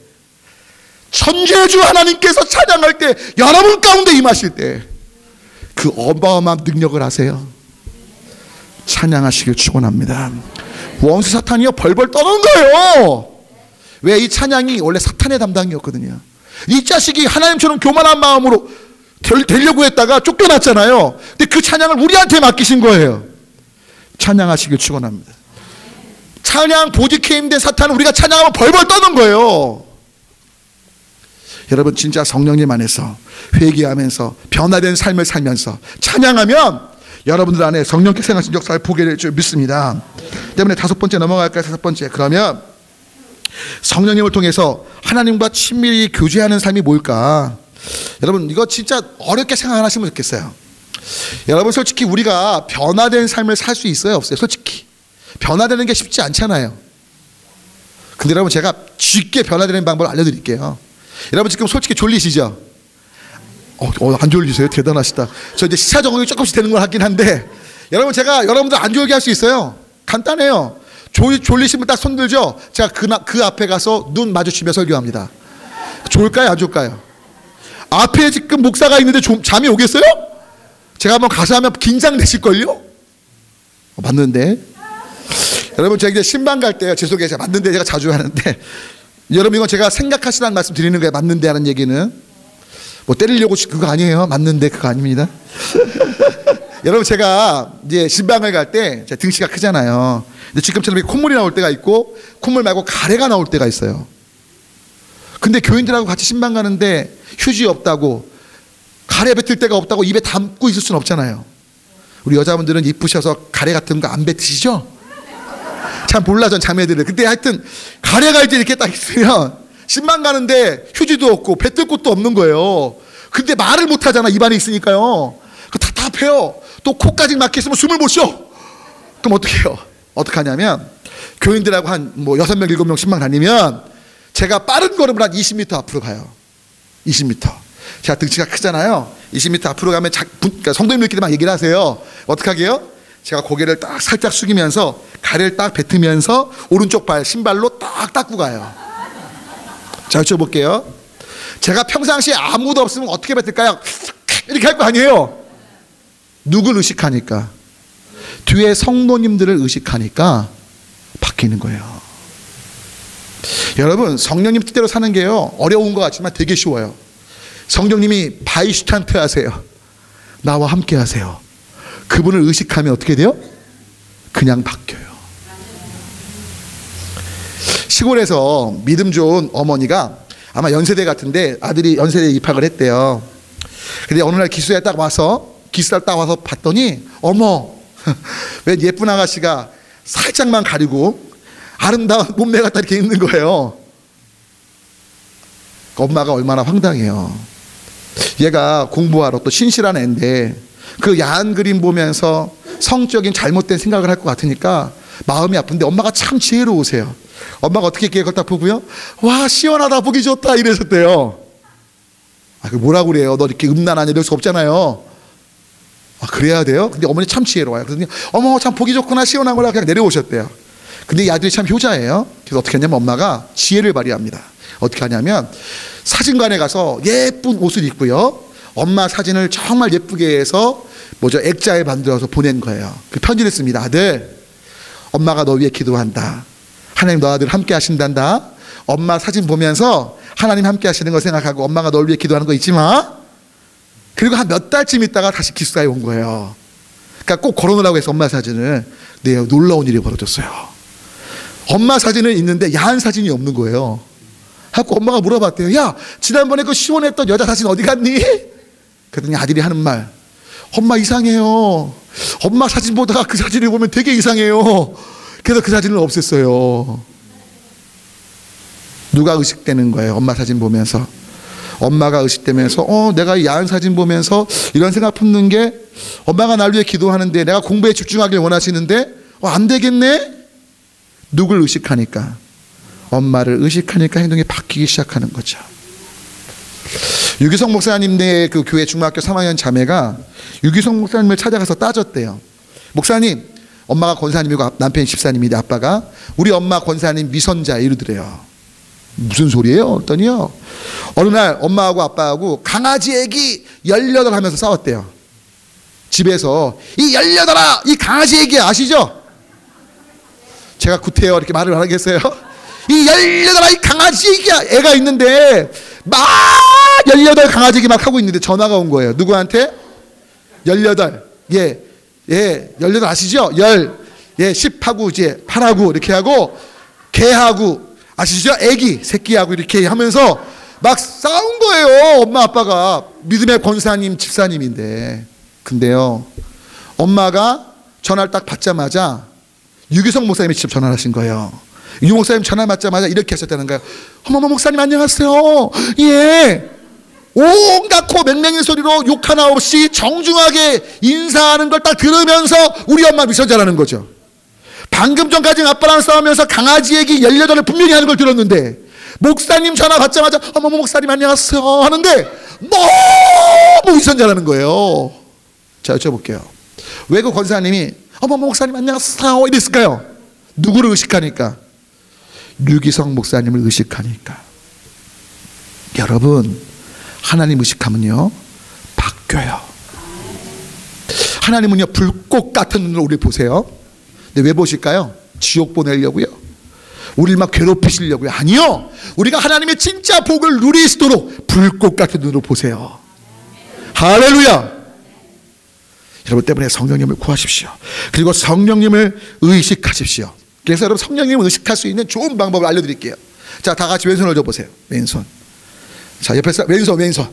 천재주 하나님께서 찬양할 때, 여러분 가운데 임하실 때 그 어마어마한 능력을 아세요? 찬양하시길 축원합니다. 원수 사탄이요 벌벌 떠는 거예요. 왜? 이 찬양이 원래 사탄의 담당이었거든요. 이 자식이 하나님처럼 교만한 마음으로 되려고 했다가 쫓겨났잖아요. 근데 그 찬양을 우리한테 맡기신 거예요. 찬양하시길 축원합니다. 찬양 보디케 힘든 사탄은 우리가 찬양하면 벌벌 떠는 거예요. 여러분, 진짜 성령님 안에서 회개하면서 변화된 삶을 살면서 찬양하면 여러분들 안에 성령께서 행하신 역사를 보게 될 줄 믿습니다. 때문에 5번째 넘어갈까요? 5번째. 그러면 성령님을 통해서 하나님과 친밀히 교제하는 삶이 뭘까? 여러분, 이거 진짜 어렵게 생각 안 하시면 좋겠어요. 여러분, 솔직히 우리가 변화된 삶을 살 수 있어요, 없어요? 솔직히 변화되는 게 쉽지 않잖아요. 근데 여러분, 제가 쉽게 변화되는 방법을 알려드릴게요. 여러분, 지금 솔직히 졸리시죠? 안 졸리세요? 대단하시다. 저 이제 시차 적응이 조금씩 되는 걸 하긴 한데, 여러분, 제가 여러분들 안 졸게 할 수 있어요. 간단해요. 졸리시면 딱 손 들죠? 제가 그 앞에 가서 눈 마주치며 설교합니다. 좋을까요? 안 좋을까요? 앞에 지금 목사가 있는데 잠이 오겠어요? 제가 한번 가서 하면 긴장되실걸요? 맞는데 여러분, 제가 이제 신방 갈 때요, 죄송해요, 제가 맞는데 제가 자주 하는데, 여러분 이건 제가 생각하시라는 말씀 드리는 거예요. 맞는데 하는 얘기는 뭐 때리려고 그거 아니에요. 맞는데 그거 아닙니다. 여러분, 제가 이제 신방을 갈 때 제 등치가 크잖아요. 근데 지금처럼 콧물이 나올 때가 있고 콧물 말고 가래가 나올 때가 있어요. 근데 교인들하고 같이 신방 가는데 휴지 없다고, 가래 뱉을 데가 없다고 입에 담고 있을 수는 없잖아요. 우리 여자분들은 이쁘셔서 가래 같은 거 안 뱉으시죠? 참 몰라, 전 자매들은. 근데 하여튼 가래가 이제 이렇게 딱 있으면 신방 가는데 휴지도 없고 뱉을 곳도 없는 거예요. 근데 말을 못 하잖아, 입안에 있으니까요. 그 답답해요. 또 코까지 막혀 있으면 숨을 못 쉬어. 그럼 어떻게 해요? 어떻게 하냐면, 교인들하고 한 뭐 6명 7명 신방 다니면 제가 빠른 걸음을 한 20m 앞으로 가요. 20m. 제가 등치가 크잖아요. 20m 앞으로 가면 그러니까 성도님들끼리 막 얘기를 하세요. 어떻게 하게요? 제가 고개를 딱 살짝 숙이면서 가래를 딱 뱉으면서 오른쪽 발 신발로 딱 닦고 가요. 자, 여쭤볼게요. 제가 평상시에 아무도 없으면 어떻게 뱉을까요? 이렇게 할 거 아니에요. 누굴 의식하니까? 뒤에 성도님들을 의식하니까 바뀌는 거예요. 여러분, 성령님 뜻대로 사는 게요, 어려운 것 같지만 되게 쉬워요. 성령님이 바이슈탄트 하세요. 나와 함께 하세요. 그분을 의식하면 어떻게 돼요? 그냥 바뀌어요. 시골에서 믿음 좋은 어머니가 아마 연세대 같은데 아들이 연세대에 입학을 했대요. 근데 어느 날 기숙사에 딱 와서 봤더니, 어머, 왜 예쁜 아가씨가 살짝만 가리고 아름다운 몸매가 딱 이렇게 있는 거예요. 엄마가 얼마나 황당해요. 얘가 공부하러 또 신실한 애인데 그 야한 그림 보면서 성적인 잘못된 생각을 할 것 같으니까 마음이 아픈데, 엄마가 참 지혜로우세요. 엄마가 어떻게 그걸 딱 보고요, 와, 시원하다, 보기 좋다 이러셨대요. 그 뭐라고 그래요? 너 이렇게 음란하냐 이럴 수 없잖아요. 그래야 돼요? 근데 어머니 참 지혜로워요. 그랬더니 어머, 참 보기 좋구나, 시원하구나, 그냥 내려오셨대요. 근데 이 아들이 참 효자예요. 그래서 어떻게 했냐면 엄마가 지혜를 발휘합니다. 어떻게 하냐면 사진관에 가서 예쁜 옷을 입고요, 엄마 사진을 정말 예쁘게 해서 액자에 만들어서 보낸 거예요. 그 편지를 씁니다. 아들, 엄마가 너 위해 기도한다. 하나님 너 아들 함께 하신단다. 엄마 사진 보면서 하나님 함께 하시는 거 생각하고 엄마가 널 위해 기도하는 거 잊지 마. 그리고 한 몇 달쯤 있다가 다시 기숙사에 온 거예요. 그러니까 꼭 걸어놓으라고 해서 엄마 사진을. 네, 놀라운 일이 벌어졌어요. 엄마 사진은 있는데 야한 사진이 없는 거예요. 하고 엄마가 물어봤대요. 야, 지난번에 그 시원했던 여자 사진 어디 갔니? 그랬더니 아들이 하는 말, 엄마 이상해요. 엄마 사진 보다가 그 사진을 보면 되게 이상해요. 그래서 그 사진을 없앴어요. 누가 의식되는 거예요? 엄마 사진 보면서. 엄마가 의식되면서 내가 야한 사진 보면서 이런 생각 품는 게, 엄마가 날 위해 기도하는데 내가 공부에 집중하길 원하시는데 안 되겠네? 누굴 의식하니까? 엄마를 의식하니까 행동이 바뀌기 시작하는 거죠. 유기성 목사님네 그 교회 중학교 3학년 자매가 유기성 목사님을 찾아가서 따졌대요. 목사님, 엄마가 권사님이고 남편이 집사님인데 아빠가 우리 엄마 권사님 미선자 이러더래요. 무슨 소리예요? 했더니요, 어느 날 엄마하고 아빠하고 강아지 애기 18 하면서 싸웠대요. 집에서 이 18아, 이 강아지 애기 아시죠? 제가 구태여 이렇게 말을 안 하겠어요? 이 18아, 이 강아지 애기야. 애가 있는데 막 18 강아지 애기 막 하고 있는데 전화가 온 거예요. 누구한테? 18. 예, 18 아시죠? 10하고 이제 8하고 이렇게 하고 개하고 아시죠? 애기, 새끼하고 이렇게 하면서 막 싸운 거예요. 엄마 아빠가 믿음의 권사님, 집사님인데. 근데요, 엄마가 전화를 딱 받자마자 유기성 목사님이 직접 전화를 하신 거예요. 유 목사님 전화 받자마자 이렇게 하셨다는 거예요. 어머머 목사님 안녕하세요. 예, 온갖 코 맹맹이 소리로 욕 하나 없이 정중하게 인사하는 걸 딱 들으면서 우리 엄마 미선자라는 거죠. 방금 전까지 아빠랑 싸우면서 강아지 얘기 18을 분명히 하는 걸 들었는데, 목사님 전화 받자마자 어머 목사님 안녕하세요 하는데 너무 미선자라는 거예요. 자, 여쭤볼게요. 왜 그 권사님이 어머 목사님 안녕하세요 이랬을까요? 누구를 의식하니까? 유기성 목사님을 의식하니까. 여러분, 하나님 의식하면요 바뀌어요. 하나님은요 불꽃 같은 눈으로 우리 보세요. 근데 왜 보실까요? 지옥 보내려고요? 우리를 막 괴롭히시려고요? 아니요. 우리가 하나님의 진짜 복을 누릴 수 있도록 불꽃 같은 눈으로 보세요. 할렐루야. 여러분 때문에 성령님을 구하십시오. 그리고 성령님을 의식하십시오. 그래서 여러분 성령님을 의식할 수 있는 좋은 방법을 알려드릴게요. 자, 다 같이 왼손을 져보세요. 왼손. 자, 옆에 왼손.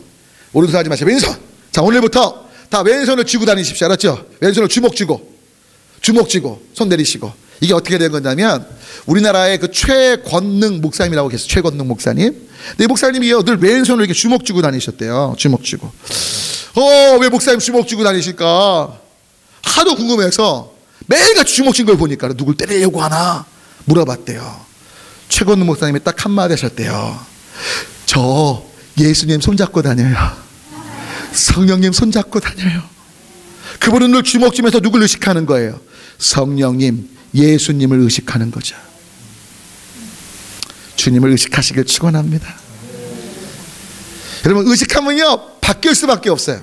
오른손 하지 마세요. 왼손. 자, 오늘부터 다 왼손을 쥐고 다니십시오. 알았죠? 왼손을 주먹 쥐고 손 내리시고. 이게 어떻게 된 거냐면 우리나라의 그 최권능 목사님이라고 계세요. 최권능 목사님. 근데 이 목사님이요 늘 왼손을 이렇게 주먹 쥐고 다니셨대요. 주먹 쥐고. 왜 목사님 주먹 쥐고 다니실까? 하도 궁금해서 매일같이 주먹 쥔 걸 보니까 누굴 때리려고 하나 물어봤대요. 최권능 목사님이 딱 한마디 하셨대요. 저 예수님 손잡고 다녀요. 성령님 손잡고 다녀요. 그분은 늘 주먹 쥐면서 누굴 의식하는 거예요? 성령님, 예수님을 의식하는 거죠. 주님을 의식하시길 축원합니다. 여러분 의식하면요 바뀔 수밖에 없어요.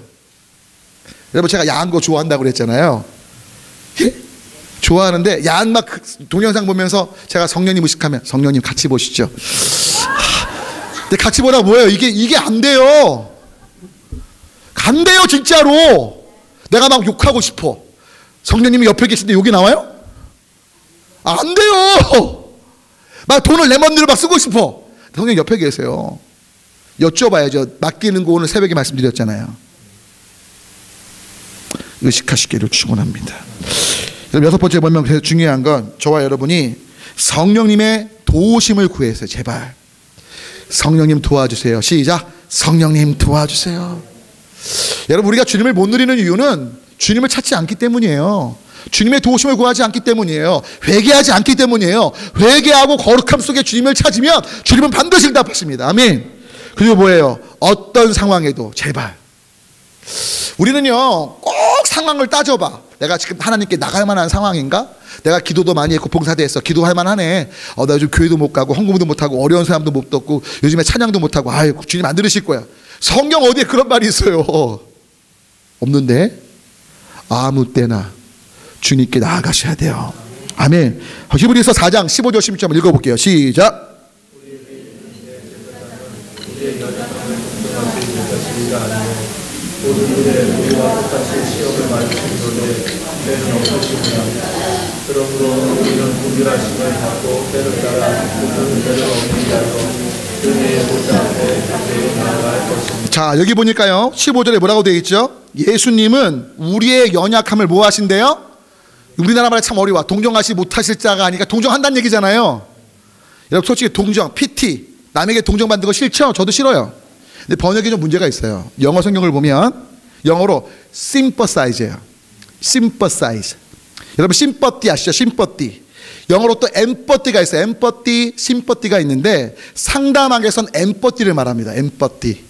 여러분 제가 야한 거 좋아한다고 그랬잖아요. 예? 좋아하는데 야한 막 동영상 보면서 제가 성령님 의식하면 성령님 같이 보시죠. 근데 같이 보라 뭐예요? 이게 안 돼요. 안 돼요 진짜로. 내가 막 욕하고 싶어. 성령님이 옆에 계신데 욕이 나와요? 안 돼요. 막 돈을 내 맘대로 막 쓰고 싶어. 성령님 옆에 계세요. 여쭤봐야죠. 맡기는 거 오늘 새벽에 말씀드렸잖아요. 의식하시기를 축원합니다. 여섯 번째 보면 중요한 건 저와 여러분이 성령님의 도우심을 구해서 제발 성령님 도와주세요. 시작. 성령님 도와주세요. 여러분 우리가 주님을 못 누리는 이유는 주님을 찾지 않기 때문이에요. 주님의 도우심을 구하지 않기 때문이에요. 회개하지 않기 때문이에요. 회개하고 거룩함 속에 주님을 찾으면 주님은 반드시 응답하십니다. 아멘. 그리고 뭐예요? 어떤 상황에도 제발 우리는요 꼭 상황을 따져봐. 내가 지금 하나님께 나갈 만한 상황인가? 내가 기도도 많이 했고 봉사도 했어. 기도할 만하네. 나 요즘 교회도 못 가고 헌금도 못 하고 어려운 사람도 못 돕고 요즘에 찬양도 못 하고 아유 주님 안 들으실 거야. 성경 어디에 그런 말이 있어요? 없는데 아무 때나 주님께 나아가셔야 돼요. 아멘. 히브리서 4장 15절 16절 읽어볼게요. 시작. 우리와 똑같이 시험을 맞으시는데 때는 없으시구나. 그러므로 우리는 분별하심을 받고 때를 따라 무슨 때를 없는 자로 은혜의 보좌 앞에 담대히 나아갈 것입니다. 자 여기 보니까요 15절에 뭐라고 되어 있죠? 예수님은 우리의 연약함을 뭐 하신대요? 우리나라 말에 참 어려워. 동정하시 못하실 자가 아니까 동정한다는 얘기잖아요. 여러분 솔직히 동정, PT 남에게 동정받는 거 싫죠? 저도 싫어요. 근데 번역에 좀 문제가 있어요. 영어 성경을 보면 영어로 sympathize예요. sympathize. 여러분 sympathy 아시죠? sympathy. 영어로 또 empathy가 있어요. empathy, sympathy가 있는데 상담학에선 empathy를 말합니다. empathy.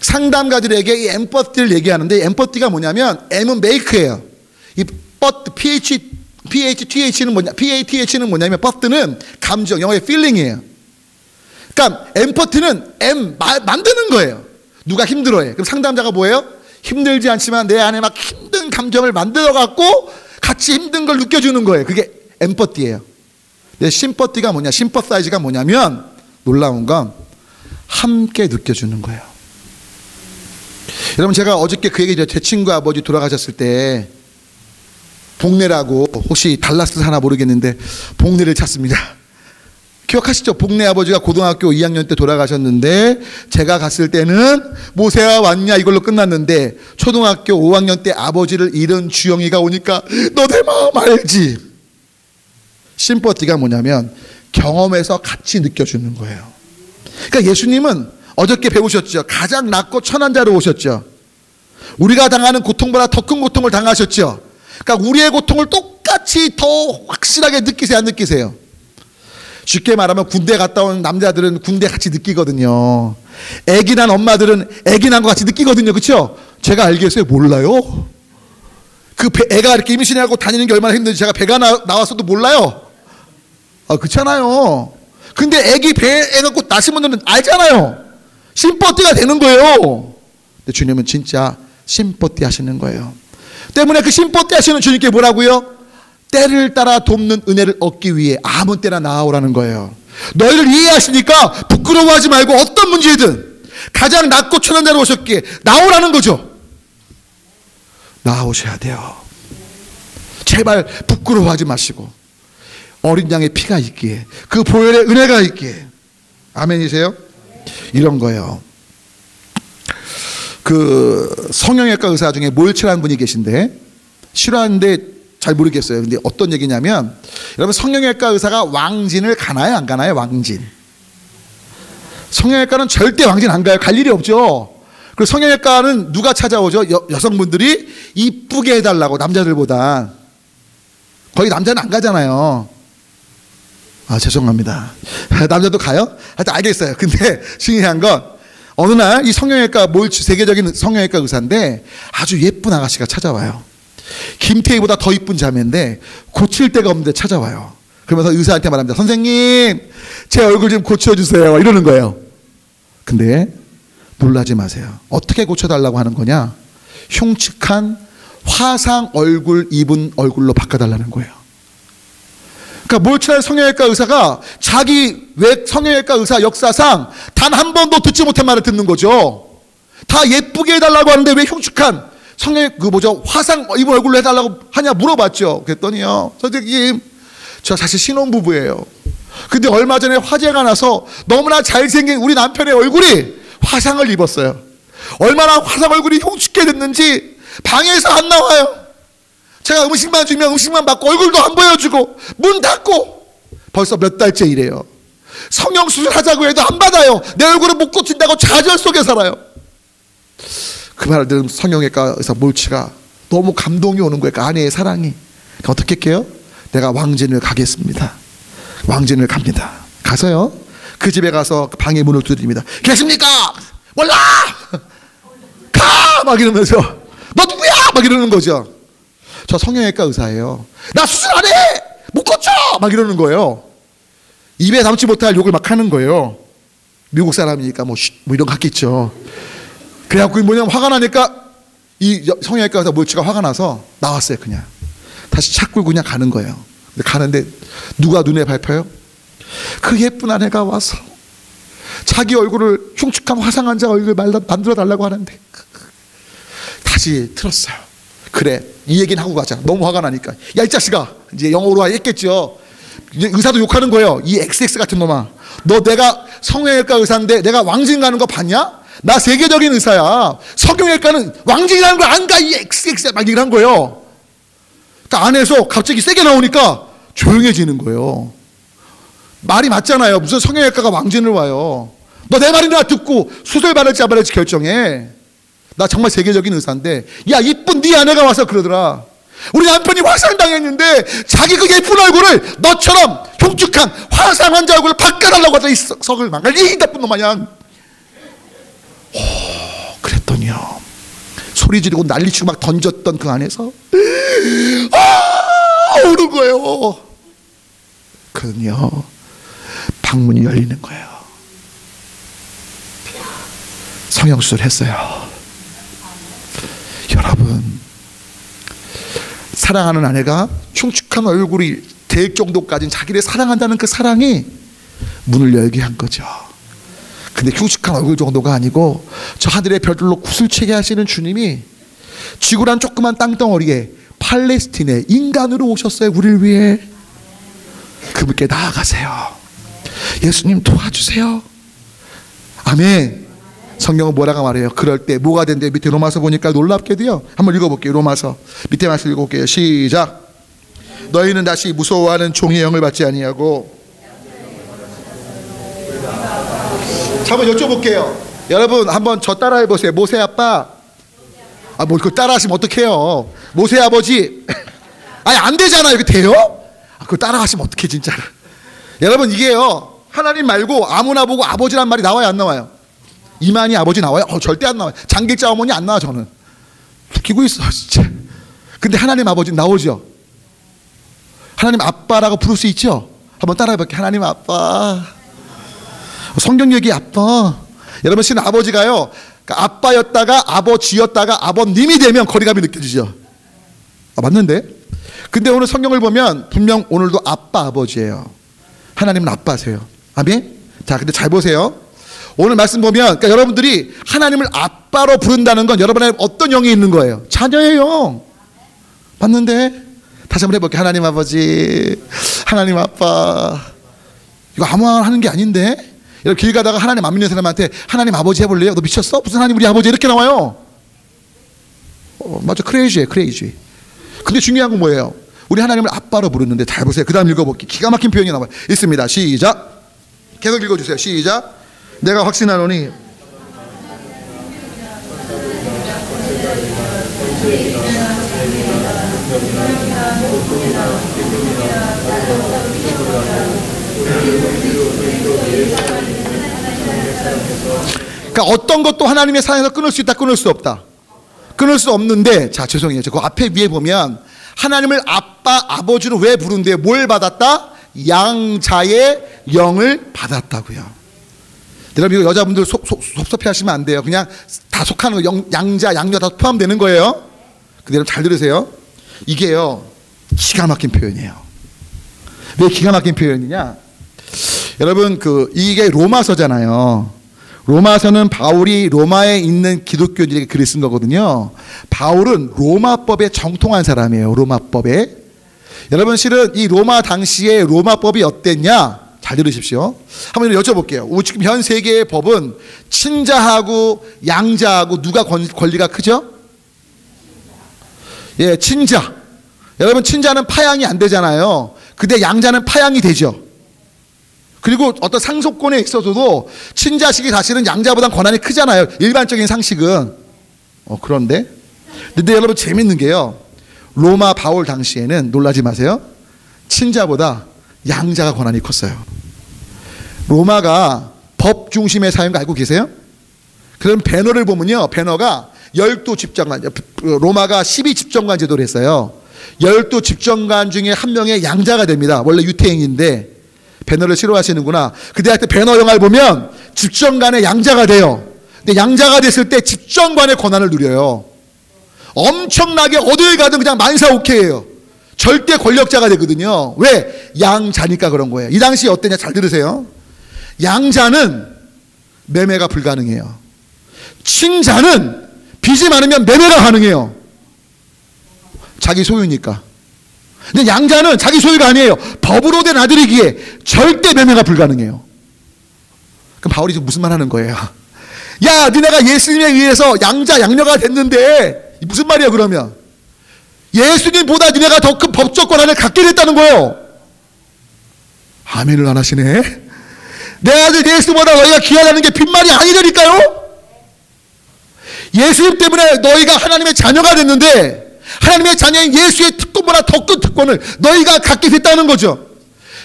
상담가들에게 이 empathy를 얘기하는데 empathy가 뭐냐면 M은 make예요. 이 PATH는 뭐냐면 path는 감정, 영어의 feeling이에요. 그러니까 empathy는 만드는 거예요. 누가 힘들어해. 그럼 상담자가 뭐예요? 힘들지 않지만 내 안에 막 힘든 감정을 만들어 갖고 같이 힘든 걸 느껴주는 거예요. 그게 empathy예요. 근데 sympathy가 뭐냐? sympathize가 뭐냐면 놀라운 건 함께 느껴주는 거예요. 여러분 제가 어저께 그 얘기죠. 제 친구 아버지 돌아가셨을 때 복례라고 혹시 달라스 사나 모르겠는데 복례를 찾습니다. 기억하시죠? 복례 아버지가 고등학교 2학년 때 돌아가셨는데 제가 갔을 때는 모세야 왔냐 이걸로 끝났는데 초등학교 5학년 때 아버지를 잃은 주영이가 오니까 너 내 마음 알지? 심퍼티가 뭐냐면 경험에서 같이 느껴주는 거예요. 그러니까 예수님은 어저께 배우셨죠? 가장 낮고 천한 자로 오셨죠. 우리가 당하는 고통보다 더 큰 고통을 당하셨죠. 그러니까 우리의 고통을 똑같이 더 확실하게 느끼세요? 안 느끼세요? 쉽게 말하면 군대 갔다 온 남자들은 군대 같이 느끼거든요. 애기 난 엄마들은 애기 난 것 같이 느끼거든요. 그렇죠? 제가 알겠어요? 몰라요? 그 애가 이렇게 임신하고 다니는 게 얼마나 힘든지 제가 배가 나왔어도 몰라요? 그렇잖아요. 근데 애기 배에 넣고 낳으신 분들은 알잖아요. 심퍼티가 되는 거예요. 근데 주님은 진짜 심포띠 하시는 거예요. 때문에 그 심포띠 하시는 주님께 뭐라고요? 때를 따라 돕는 은혜를 얻기 위해 아무 때나 나아오라는 거예요. 너희를 이해하시니까 부끄러워하지 말고 어떤 문제든 가장 낮고 천한 자로 오셨기에 나오라는 거죠. 나오셔야 돼요. 제발 부끄러워하지 마시고 어린 양의 피가 있기에 그 보혈의 은혜가 있기에. 아멘이세요? 이런 거예요. 그 성형외과 의사 중에 몰치라는 분이 계신데 싫어하는데 잘 모르겠어요. 근데 어떤 얘기냐면, 여러분 성형외과 의사가 왕진을 가나요 안 가나요? 왕진. 성형외과는 절대 왕진 안 가요. 갈 일이 없죠. 그리고 성형외과는 누가 찾아오죠? 여성분들이 이쁘게 해달라고. 남자들보다 거의 남자는 안 가잖아요. 아 죄송합니다. 남자도 가요? 하여튼 알겠어요. 근데 중요한 건 어느 날 이 성형외과 몰치 세계적인 성형외과 의사인데 아주 예쁜 아가씨가 찾아와요. 김태희보다 더 이쁜 자매인데 고칠 데가 없는데 찾아와요. 그러면서 의사한테 말합니다. 선생님 제 얼굴 좀 고쳐주세요 이러는 거예요. 근데 놀라지 마세요. 어떻게 고쳐달라고 하는 거냐? 흉측한 화상 얼굴 입은 얼굴로 바꿔달라는 거예요. 그러니까 몰치라는 성형외과 의사가 자기 성형외과 의사 역사상 단 한 번도 듣지 못한 말을 듣는 거죠. 다 예쁘게 해달라고 하는데 왜 흉측한 화상 입은 얼굴로 해달라고 하냐 물어봤죠. 그랬더니요, 선생님 저 사실 신혼부부예요. 근데 얼마 전에 화재가 나서 너무나 잘생긴 우리 남편의 얼굴이 화상을 입었어요. 얼마나 화상 얼굴이 흉측게 됐는지 방에서 안 나와요. 제가 음식만 주면 음식만 받고 얼굴도 안 보여주고 문 닫고 벌써 몇 달째 이래요. 성형수술 하자고 해도 안 받아요. 내 얼굴을 못 고친다고 좌절 속에 살아요. 그 말을 들은 성형외과 의사 몰치가 너무 감동이 오는 거예요. 그 아내의 사랑이. 어떻게 할게요? 내가 왕진을 가겠습니다. 왕진을 갑니다. 가서요, 그 집에 가서 방의 문을 두드립니다. 계십니까? 몰라! 가! 막 이러면서 너 누구야? 막 이러는 거죠. 저 성형외과 의사예요. 나 수술 안 해! 못 고쳐! 막 이러는 거예요. 입에 담지 못할 욕을 막 하는 거예요. 미국 사람이니까 뭐 이런 거 같겠죠. 그래갖고 뭐냐면 화가 나니까 이 성형외과 의사 몰치가 화가 나서 나왔어요. 그냥 다시 차 끌고 그냥 가는 거예요. 근데 가는데 누가 눈에 밟혀요? 그 예쁜 아내가 와서 자기 얼굴을 흉측한 화상 환자 얼굴 만들어 달라고 하는데 다시 틀었어요. 그래 이 얘기는 하고 가자. 너무 화가 나니까 야 이 자식아, 이제 영어로 했겠죠. 이제 의사도 욕하는 거예요. 이 XX 같은 놈아, 너 내가 성형외과 의사인데 내가 왕진 가는 거 봤냐? 나 세계적인 의사야. 성형외과는 왕진이라는 걸 안 가. 이 XX 막 얘기를 한 거예요. 그러니까 안에서 갑자기 세게 나오니까 조용해지는 거예요. 말이 맞잖아요. 무슨 성형외과가 왕진을 와요. 너 내 말이나 듣고 수술 받을지 안 받을지 결정해. 나 정말 세계적인 의사인데 야 이쁜 네 아내가 와서 그러더라. 우리 남편이 화상당했는데 자기 그 예쁜 얼굴을 너처럼 흉측한 화상 환자 얼굴을 바꿔달라고 하더라. 이 석을 망갈 이 나쁜 놈 마냥. 그랬더니요, 소리 지르고 난리치고 막 던졌던 그 안에서 우는 거예요. 그러더니요 방문이 열리는 거예요. 성형수술 했어요. 여러분, 사랑하는 아내가 흉측한 얼굴이 될 정도까지는 자기를 사랑한다는 그 사랑이 문을 열게 한 거죠. 근데 흉측한 얼굴 정도가 아니고 저 하늘의 별들로 구슬치게 하시는 주님이 지구란 조그만 땅덩어리에 팔레스틴에 인간으로 오셨어요. 우리를 위해. 그분께 나아가세요. 예수님 도와주세요. 아멘. 성경은 뭐라고 말해요? 그럴 때 뭐가 된대? 밑에 로마서 보니까 놀랍게도요, 한번 읽어볼게요. 로마서 밑에 말씀 읽어볼게요. 시작. 너희는 다시 무서워하는 종의 영을 받지 아니하고. 자, 한번 여쭤볼게요. 여러분 한번 저 따라해 보세요. 모세 아빠. 뭐 그거 따라하시면 어떡해요? 모세 아버지. 아니 안 되잖아요. 이거 돼요? 그거 따라하시면 어떡해 진짜로. 여러분 이게요, 하나님 말고 아무나 보고 아버지란 말이 나와요 안 나와요? 이만희 아버지 나와요? 절대 안 나와요. 장길자 어머니 안 나와. 저는 웃기고 있어 진짜. 근데 하나님 아버지 나오죠. 하나님 아빠라고 부를 수 있죠. 한번 따라해볼게요. 하나님 아빠. 성경 얘기 아빠. 여러분, 신 아버지가요 그러니까 아빠였다가 아버지였다가 아버님이 되면 거리감이 느껴지죠. 맞는데? 근데 오늘 성경을 보면 분명 오늘도 아빠 아버지예요. 하나님은 아빠세요. 아멘? 자, 근데 잘 보세요. 오늘 말씀 보면 그러니까 여러분들이 하나님을 아빠로 부른다는 건 여러분의 어떤 영이 있는 거예요? 자녀의 영. 맞는데? 다시 한번 해볼게요. 하나님 아버지, 하나님 아빠. 이거 아무나 하는 게 아닌데? 여러분 길 가다가 하나님 안 믿는 사람한테 하나님 아버지 해볼래요? 너 미쳤어? 무슨 하나님 우리 아버지 이렇게 나와요. 맞아, 크레이지예요, 크레이지. 근데 중요한 건 뭐예요? 우리 하나님을 아빠로 부르는데 잘 보세요. 그 다음 읽어볼게요. 기가 막힌 표현이 나와요. 있습니다. 시작. 계속 읽어주세요. 시작. 내가 확신하노니 그러니까 어떤 것도 하나님의 사랑에서 끊을 수 있다, 끊을 수 없다. 끊을 수 없는데, 자, 죄송해요. 그 앞에 위에 보면 하나님을 아빠, 아버지로 왜 부른대요? 뭘 받았다? 양자의 영을 받았다고요. 여러분 이거 여자분들 섭섭해 하시면 안 돼요. 그냥 다 속하는 거, 양자, 양녀 다 포함되는 거예요. 근데 여러분 잘 들으세요. 이게요, 기가 막힌 표현이에요. 왜 기가 막힌 표현이냐? 여러분 이게 로마서잖아요. 로마서는 바울이 로마에 있는 기독교인들에게 글을 쓴 거거든요. 바울은 로마법에 정통한 사람이에요. 로마법에. 여러분 실은 이 로마 당시에 로마법이 어땠냐? 잘 들으십시오. 한번 여쭤볼게요. 지금 현 세계의 법은 친자하고 양자하고 누가 권리가 크죠? 예, 친자. 여러분 친자는 파양이 안 되잖아요. 근데 양자는 파양이 되죠. 그리고 어떤 상속권에 있어서도 친자식이 사실은 양자보다 권한이 크잖아요. 일반적인 상식은. 그런데 여러분 재밌는 게요. 로마 바울 당시에는 놀라지 마세요. 친자보다 양자가 권한이 컸어요. 로마가 법 중심의 사회인 거 알고 계세요? 그럼 배너를 보면요. 배너가 12집정관, 로마가 12집정관 제도를 했어요. 12집정관 중에 한 명의 양자가 됩니다. 원래 유태인인데 배너를 싫어하시는구나. 근데 하여튼 배너 영화를 보면 집정관의 양자가 돼요. 근데 양자가 됐을 때 집정관의 권한을 누려요. 엄청나게 어딜 가든 그냥 만사오케이예요. 절대 권력자가 되거든요. 왜? 양자니까 그런 거예요. 이 당시에 어땠냐? 잘 들으세요. 양자는 매매가 불가능해요. 친자는 빚이 많으면 매매가 가능해요. 자기 소유니까. 근데 양자는 자기 소유가 아니에요. 법으로 된 아들이기에 절대 매매가 불가능해요. 그럼 바울이 지금 무슨 말 하는 거예요? 야, 니네가 예수님에 의해서 양자, 양녀가 됐는데 무슨 말이야 그러면? 예수님보다 니네가 더 큰 법적 권한을 갖게 됐다는 거예요. 아멘을 안 하시네. 내 아들 예수보다 너희가 귀하다는 게 빈말이 아니라니까요. 예수님 때문에 너희가 하나님의 자녀가 됐는데 하나님의 자녀인 예수의 특권보다 더 큰 특권을 너희가 갖게 됐다는 거죠.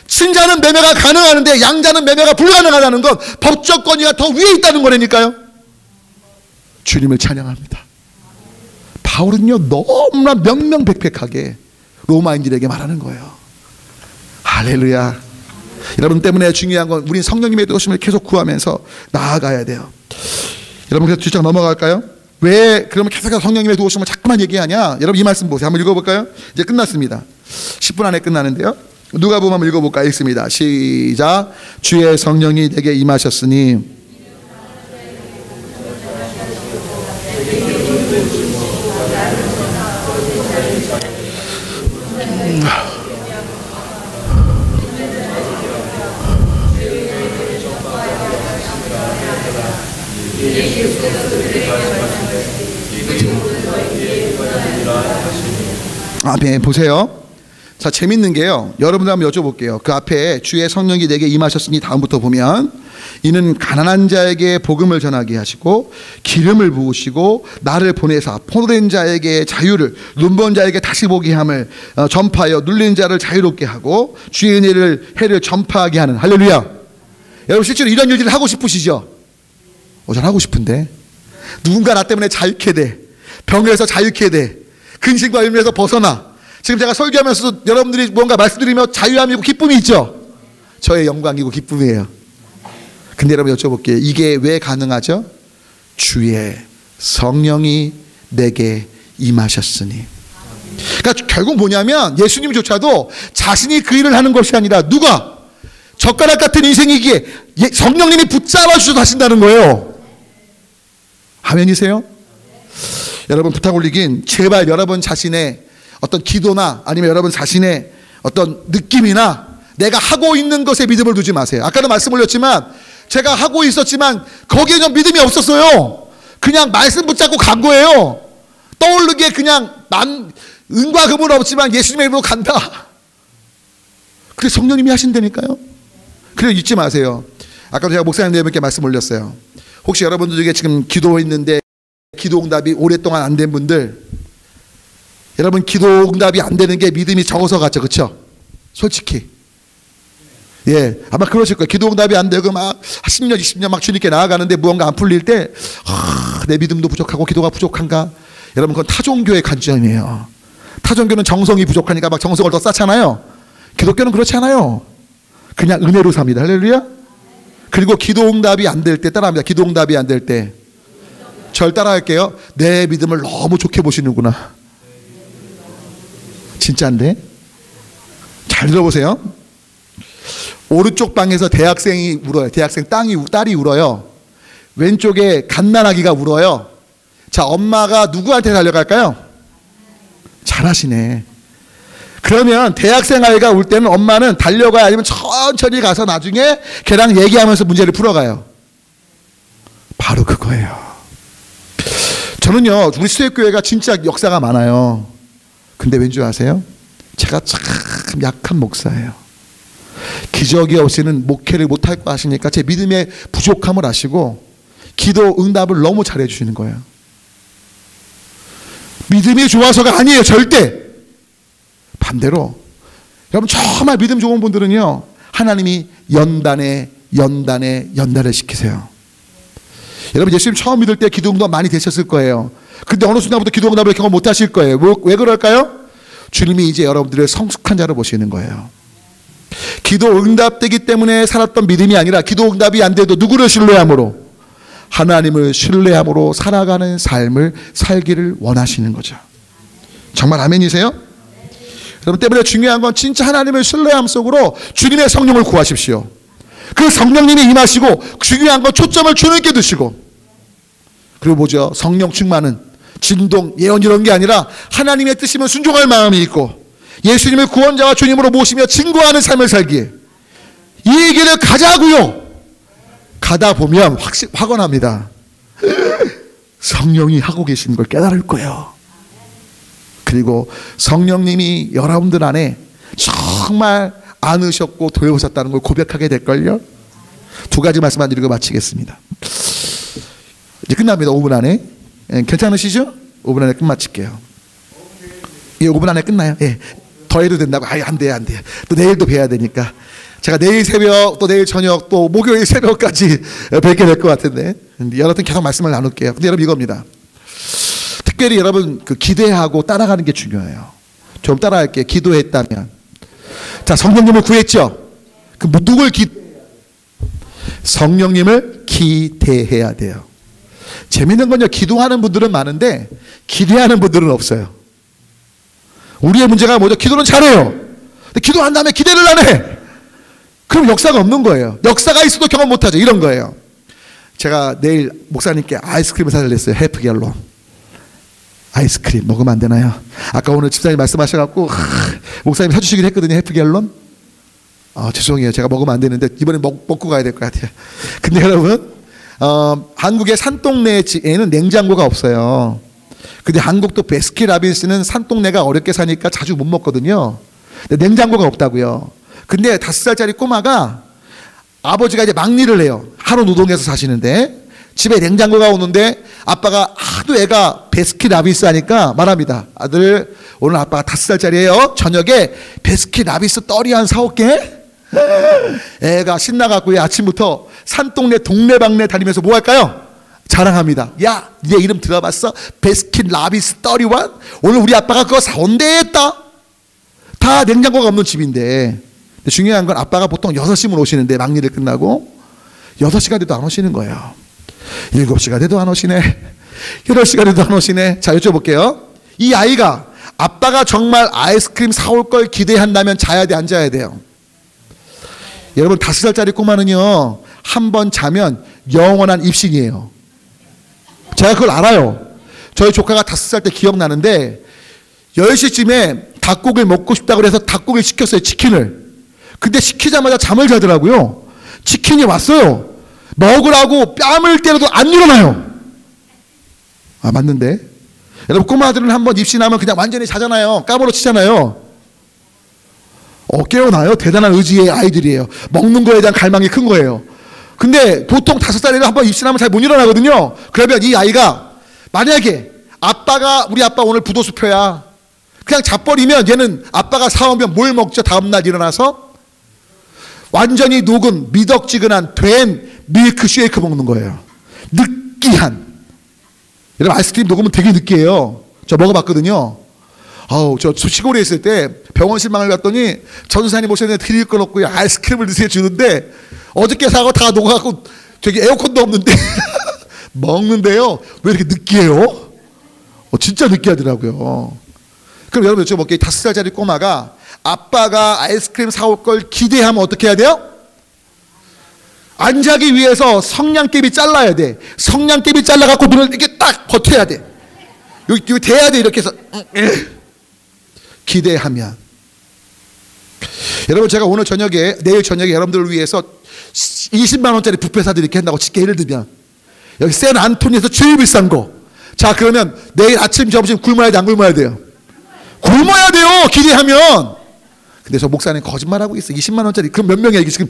친자는 매매가 가능하는데 양자는 매매가 불가능하다는 건 법적 권위가 더 위에 있다는 거라니까요. 주님을 찬양합니다. 바울은요 너무나 명명백백하게 로마인들에게 말하는 거예요. 할렐루야. 여러분 때문에 중요한 건 우린 성령님의 도우심을 계속 구하면서 나아가야 돼요. 여러분 그래서 뒤쪽 넘어갈까요? 왜 그러면 계속 성령님의 도우심을 자꾸만 얘기하냐? 여러분 이 말씀 보세요. 한번 읽어볼까요? 이제 끝났습니다. 10분 안에 끝나는데요. 누가복음 한번 읽어볼까? 읽습니다. 시작. 주의 성령이 내게 임하셨으니 네, 보세요. 자, 재밌는 게요. 여러분들 한번 여쭤볼게요. 그 앞에 주의 성령이 내게 임하셨으니 다음부터 보면 이는 가난한 자에게 복음을 전하게 하시고 기름을 부으시고 나를 보내사 포로된 자에게 자유를 눈먼 자에게 다시 보게 함을 전파하여 눌린 자를 자유롭게 하고 주의 은혜를 해를 전파하게 하는. 할렐루야. 여러분 실제로 이런 일들을 하고 싶으시죠? 전 하고 싶은데 누군가 나 때문에 자유케 돼. 병에서 자유케 돼. 근심과 염려에서 벗어나. 지금 제가 설교하면서도 여러분들이 뭔가 말씀드리며 자유함이고 기쁨이 있죠? 저의 영광이고 기쁨이에요. 근데 여러분 여쭤볼게요. 이게 왜 가능하죠? 주의 성령이 내게 임하셨으니. 그러니까 결국 뭐냐면 예수님조차도 자신이 그 일을 하는 것이 아니라 누가? 젓가락 같은 인생이기에 성령님이 붙잡아 주셔서 하신다는 거예요. 아멘이세요? 여러분, 부탁 올리긴, 제발 여러분 자신의 어떤 기도나 아니면 여러분 자신의 어떤 느낌이나 내가 하고 있는 것에 믿음을 두지 마세요. 아까도 말씀 올렸지만 제가 하고 있었지만 거기에 좀 믿음이 없었어요. 그냥 말씀 붙잡고 간 거예요. 떠오르게 그냥 은과 금은 없지만 예수님의 이름으로 간다. 그래 성령님이 하신다니까요. 그래서 잊지 마세요. 아까도 제가 목사님들에게 말씀 올렸어요. 혹시 여러분들 중에 지금 기도했는데 기도 응답이 오랫동안 안 된 분들, 여러분 기도 응답이 안 되는 게 믿음이 적어서 같죠, 그렇죠? 솔직히 아마 그러실 거예요. 기도 응답이 안 되고 막 10년 20년 막 주님께 나아가는데 무언가 안 풀릴 때 내 믿음도 부족하고 기도가 부족한가? 여러분 그건 타종교의 관점이에요. 타종교는 정성이 부족하니까 막 정성을 더 쌓잖아요. 기독교는 그렇지 않아요. 그냥 은혜로 삽니다. 할렐루야. 그리고 기도 응답이 안 될 때 따라합니다. 기도 응답이 안 될 때 절 따라할게요. 내 믿음을 너무 좋게 보시는구나. 진짜인데? 잘 들어보세요. 오른쪽 방에서 대학생이 울어요. 대학생 딸이 울어요. 왼쪽에 갓난아기가 울어요. 자, 엄마가 누구한테 달려갈까요? 잘하시네. 그러면 대학생 아이가 울 때는 엄마는 달려가야, 아니면 천천히 가서 나중에 걔랑 얘기하면서 문제를 풀어가요. 바로 그거예요. 저는요, 우리 수혜교회가 진짜 역사가 많아요. 근데 왠지 아세요? 제가 참 약한 목사예요. 기적이 없이는 목회를 못할 거 아시니까 제 믿음의 부족함을 아시고 기도 응답을 너무 잘해 주시는 거예요. 믿음이 좋아서가 아니에요. 절대. 반대로 여러분 정말 믿음 좋은 분들은요, 하나님이 연단에 시키세요. 여러분 예수님 처음 믿을 때 기도 응답 많이 되셨을 거예요. 근데 어느 순간부터 기도 응답을 경험 못 하실 거예요. 왜 그럴까요? 주님이 이제 여러분들의 성숙한 자를 보시는 거예요. 기도 응답되기 때문에 살았던 믿음이 아니라 기도 응답이 안 돼도 누구를 신뢰함으로? 하나님을 신뢰함으로 살아가는 삶을 살기를 원하시는 거죠. 정말 아멘이세요? 여러분 때문에 중요한 건 진짜 하나님을 신뢰함 속으로 주님의 성령을 구하십시오. 그 성령님이 임하시고 중요한 건 초점을 주님께 두시고, 그리고 뭐죠? 성령 충만은 진동, 예언 이런 게 아니라 하나님의 뜻이면 순종할 마음이 있고 예수님을 구원자와 주님으로 모시며 증거하는 삶을 살기에 이 길을 가자고요. 가다 보면 확언합니다. 성령이 하고 계시는 걸 깨달을 거예요. 그리고 성령님이 여러분들 안에 정말 안으셨고 도우셨다는 걸 고백하게 될걸요. 두 가지 말씀만 드리고 마치겠습니다. 이제 끝납니다. 5분 안에. 괜찮으시죠? 5분 안에 끝마칠게요. 5분 안에 끝나요. 더 해도 된다고? 안 돼요. 또 내일도 뵈야 되니까. 제가 내일 새벽, 또 내일 저녁, 또 목요일 새벽까지 뵙게 될 것 같은데, 여러분 계속 말씀을 나눌게요. 근데 여러분 이겁니다. 특별히 여러분 그 기대하고 따라가는 게 중요해요. 좀 따라할게요. 기도했다면. 자, 성령님을 구했죠? 그 누굴 성령님을 기대해야 돼요. 재밌는 건요, 기도하는 분들은 많은데 기대하는 분들은 없어요. 우리의 문제가 뭐죠? 기도는 잘해요. 근데 기도한 다음에 기대를 안 해. 그럼 역사가 없는 거예요. 역사가 있어도 경험 못하죠. 이런 거예요. 제가 내일 목사님께 아이스크림을 사달랬어요. 해프갤론. 아이스크림 먹으면 안 되나요? 아까 오늘 집사님 말씀하셔갖고 목사님 사주시긴 했거든요. 해프갤론. 죄송해요. 제가 먹으면 안 되는데 이번에 먹고 가야 될 것 같아요. 근데 여러분 한국의 산동네에는 냉장고가 없어요. 근데 한국도 베스킨라빈스는 산동네가 어렵게 사니까 자주 못 먹거든요. 근데 냉장고가 없다고요. 근데 5살짜리 꼬마가 아버지가 이제 막일을 해요. 하루 노동해서 사시는데 집에 냉장고가 오는데 아빠가 하도 애가 베스킨라빈스 하니까 말합니다. 아들, 오늘 아빠가 5살짜리예요. 저녁에 베스킨라빈스 떡이 한 4-5개? 애가 신나갖고 아침부터 산동네 동네방네 다니면서 뭐 할까요? 자랑합니다. 야, 네 이름 들어봤어? 베스킨라빈스 31? 오늘 우리 아빠가 그거 사온대 했다. 다 냉장고가 없는 집인데, 근데 중요한 건 아빠가 보통 6시면 오시는데 막일을 끝나고 6시가 돼도 안 오시는 거예요. 7시가 돼도 안 오시네. 8시가 돼도 안 오시네. 자, 여쭤볼게요. 이 아이가 아빠가 정말 아이스크림 사올 걸 기대한다면 자야 돼, 안 자야 돼요? 여러분, 5살짜리 꼬마는요, 한 번 자면 영원한 입신이에요. 제가 그걸 알아요. 저희 조카가 5살 때 기억나는데 10시쯤에 닭고기를 먹고 싶다고 해서 닭고기를 시켰어요. 치킨을. 근데 시키자마자 잠을 자더라고요. 치킨이 왔어요. 먹으라고 뺨을 때려도 안 일어나요. 아, 맞는데? 여러분, 꼬마들은 한번 입신하면 그냥 완전히 자잖아요. 까불어 치잖아요. 깨어나요. 대단한 의지의 아이들이에요. 먹는 거에 대한 갈망이 큰 거예요. 근데 보통 5살이라 한번 입신하면 잘 못 일어나거든요. 그러면 이 아이가 만약에 우리 아빠 오늘 부도수표야, 그냥 자버리면 얘는 아빠가 사오면 뭘 먹죠? 다음날 일어나서 완전히 녹은 미덕지근한 된 밀크쉐이크 먹는 거예요. 느끼한. 여러분, 아이스크림 녹으면 되게 느끼해요. 저 먹어봤거든요. 저 시골에 있을 때 병원 실망을 갔더니 전사님 오셨는데 드릴 건 없고요, 아이스크림을 드세요 주는데 어저께 사고 다 녹아갖고 저기 에어컨도 없는데 먹는데요, 왜 이렇게 느끼해요? 진짜 느끼하더라고요. 그럼 여러분 여쭤볼게요. 5살짜리 꼬마가 아빠가 아이스크림 사올 걸 기대하면 어떻게 해야 돼요? 안 자기 위해서 성냥개비 잘라야 돼. 성냥개비 잘라갖고 눈을 이렇게 딱 버텨야 돼. 여기 대야 돼. 이렇게 해서 기대하면. 여러분, 제가 내일 저녁에 여러분들을 위해서 20만 원짜리 뷔페 사드릴게 한다고 칠게. 예를 들면 여기 샌 안토니에서 제일 비싼 거. 자, 그러면 내일 아침 점심 굶어야 돼, 안 굶어야 돼요? 굶어야 돼요, 기대하면. 근데 저 목사님 거짓말하고 있어. 20만 원짜리 그럼 몇 명이야? 이게 지금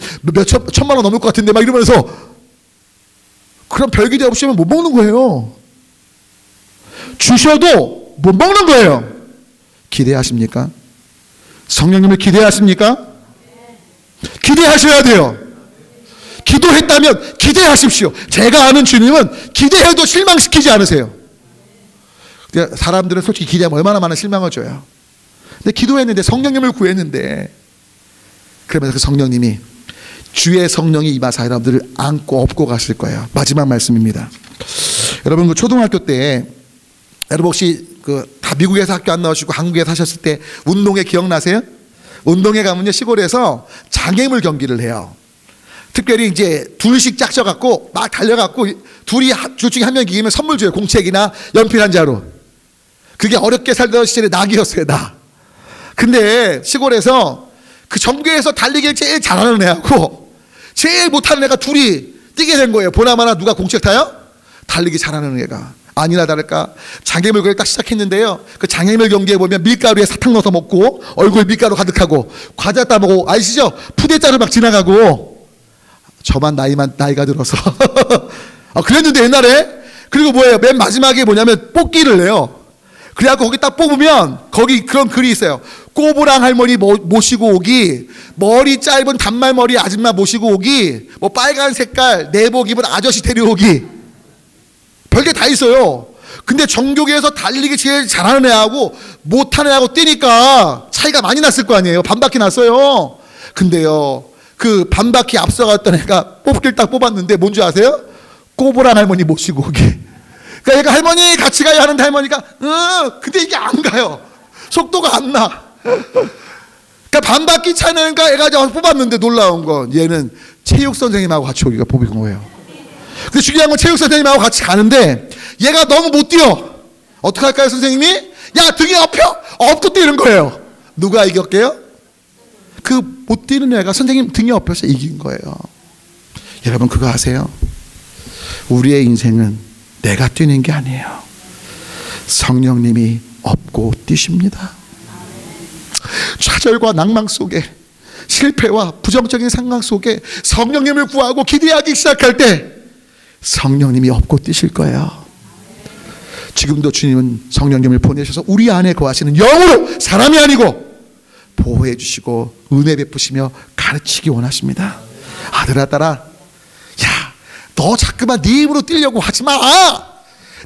천만 원 넘을 것 같은데 막 이러면서. 그럼 별 기대 없이 하면 못 먹는 거예요. 주셔도 못 먹는 거예요. 기대하십니까? 성령님을 기대하십니까? 기대하셔야 돼요. 기도했다면 기대하십시오. 제가 아는 주님은 기대해도 실망시키지 않으세요. 사람들은 솔직히 기대하면 얼마나 많은 실망을 줘요. 근데 기도했는데, 성령님을 구했는데, 그러면서 그 성령님이, 주의 성령이 임하사 여러분들을 안고 업고 가실 거예요. 마지막 말씀입니다. 여러분, 그 초등학교 때 여러분 혹시 다 미국에서 학교 안 나오시고 한국에 사셨을 때 운동회 기억나세요? 운동회 가면요, 시골에서 장애물 경기를 해요. 특별히 이제 둘씩 짝져갖고 막 달려갖고 둘 중에 한 명 이기면 선물 줘요. 공책이나 연필 한 자루. 그게 어렵게 살던 시절에 낙이었어요, 나. 근데 시골에서 그 전교에서 달리기를 제일 잘하는 애하고 제일 못하는 애가 둘이 뛰게 된 거예요. 보나마나 누가 공책 타요? 달리기 잘하는 애가. 아니나 다를까 장애물 경기를 딱 시작했는데요, 그 장애물 경기에 보면 밀가루에 사탕 넣어서 먹고 얼굴 밀가루 가득하고 과자 따먹고, 아시죠? 푸대자루 막 지나가고. 저만 나이가 들어서 그랬는데 옛날에. 그리고 뭐예요? 맨 마지막에 뭐냐면 뽑기를 해요. 그래갖고 거기 딱 뽑으면 거기 그런 글이 있어요. 꼬부랑 할머니 모시고 오기, 머리 짧은 단말머리 아줌마 모시고 오기, 뭐 빨간 색깔 내복 입은 아저씨 데려오기, 별게 다 있어요. 근데 전교계에서 달리기 제일 잘하는 애하고 못하는 애하고 뛰니까 차이가 많이 났을 거 아니에요. 반바퀴 났어요. 근데요, 그 반바퀴 앞서갔던 애가 뽑기를 딱 뽑았는데 뭔지 아세요? 꼬부랑 할머니 모시고 오기. 그러니까 얘가 할머니 같이 가야 하는데 할머니가 근데 이게 안 가요. 속도가 안 나. 그러니까 반바퀴 차는가 애가 뽑았는데 놀라운 건 얘는 체육 선생님하고 같이 오기가 뽑은 거예요. 근데 중요한 건 체육 선생님하고 같이 가는데 얘가 너무 못 뛰어. 어떻게 할까요, 선생님이? 야, 등에 업고 뛰는 거예요. 누가 이겼게요? 그 못 뛰는 애가 선생님 등에 업혀서 이긴 거예요. 여러분, 그거 아세요? 우리의 인생은 내가 뛰는 게 아니에요. 성령님이 업고 뛰십니다. 좌절과 낭망 속에, 실패와 부정적인 상황 속에 성령님을 구하고 기대하기 시작할 때 성령님이 업고 뛰실 거예요. 지금도 주님은 성령님을 보내셔서 우리 안에 거하시는 영으로, 사람이 아니고 보호해 주시고 은혜 베푸시며 가르치기 원하십니다. 아들아, 딸아, 야, 너 자꾸만 네 힘으로 뛰려고 하지 마.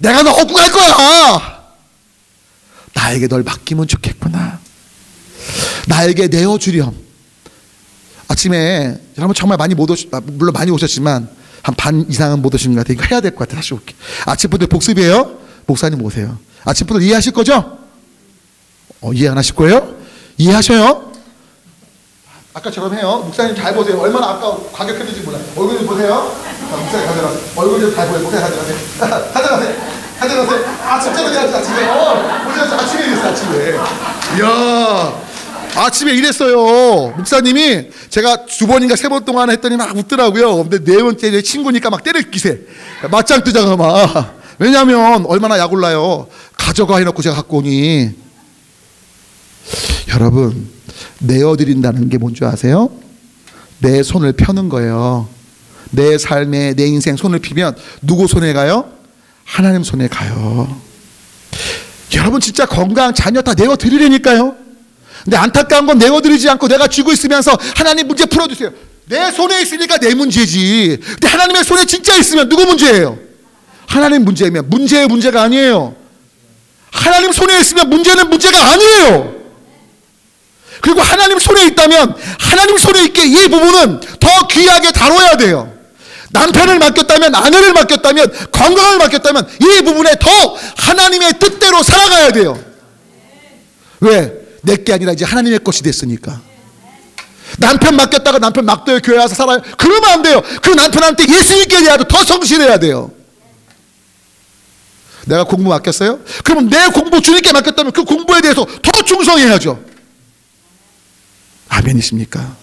내가 너 업고 갈 거야. 나에게 널 맡기면 좋겠구나. 나에게 내어주렴. 아침에 여러분 정말 많이 못 물론 많이 오셨지만 한 반 이상은 못 오신 것 같아요. 이거 해야 될 것 같아요. 다시 올게. 아침부터 복습이에요. 목사님 오세요. 아침부터 이해하실 거죠? 이해 안 하실 거예요? 이해하셔요? 아까처럼 해요. 목사님 잘 보세요. 얼마나 아까 과격했는지 몰라요. 얼굴 좀 보세요. 자, 목사님 가져가세요. 얼굴 좀 잘 보여요. 목사님 가져가세요. 가져가세요. 가져가세요. 아침부터 해야지. 아침에. 아침에 이랬어. 아침에. 이야. 아침에 이랬어요. 목사님이 제가 2번인가 3번 동안 했더니 막 웃더라고요. 근데 4번째 친구니까 막 때릴 기세. 맞짱 뜨자가 막. 왜냐면 얼마나 약올라요. 가져가 해놓고 제가 갖고 오니. 여러분, 내어드린다는 게 뭔지 아세요? 내 손을 펴는 거예요. 내 삶에, 내 인생 손을 피면 누구 손에 가요? 하나님 손에 가요. 여러분 진짜 건강, 자녀 다 내어드리려니까요. 근데 안타까운 건 내어드리지 않고 내가 쥐고 있으면서 하나님 문제 풀어주세요. 내 손에 있으니까 내 문제지. 근데 하나님의 손에 진짜 있으면 누구 문제예요? 하나님 문제면 문제의 문제가 아니에요. 하나님 손에 있으면 문제는 문제가 아니에요. 그리고 하나님 손에 있다면 하나님 손에 있게 이 부분은 더 귀하게 다뤄야 돼요. 남편을 맡겼다면, 아내를 맡겼다면, 건강을 맡겼다면 이 부분에 더 하나님의 뜻대로 살아가야 돼요. 왜? 내 게 아니라 이제 하나님의 것이 됐으니까. 남편 맡겼다가 남편 막도요 교회 와서 살아요. 그러면 안 돼요. 그 남편한테 예수 믿게 해야죠. 더 성실해야 돼요. 내가 공부 맡겼어요? 그러면 내 공부 주님께 맡겼다면 그 공부에 대해서 더 충성해야죠. 아멘이십니까?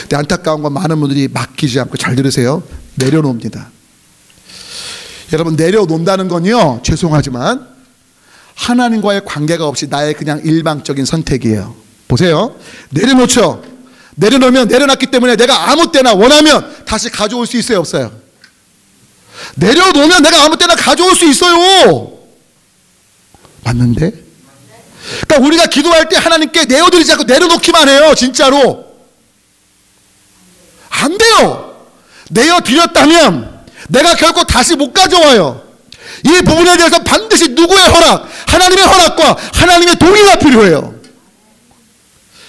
근데 안타까운 건 많은 분들이 맡기지 않고, 잘 들으세요, 내려놓습니다. 여러분, 내려놓는다는 건요, 죄송하지만 하나님과의 관계가 없이 나의 그냥 일방적인 선택이에요. 보세요. 내려놓죠. 내려놓으면, 내려놨기 때문에 내가 아무 때나 원하면 다시 가져올 수 있어요, 없어요? 내려놓으면 내가 아무 때나 가져올 수 있어요. 맞는데? 그러니까 우리가 기도할 때 하나님께 내어드리지 않고 내려놓기만 해요. 진짜로 안 돼요. 내어드렸다면 내가 결코 다시 못 가져와요. 이 부분에 대해서 반드시 누구의 허락, 하나님의 허락과 하나님의 동의가 필요해요.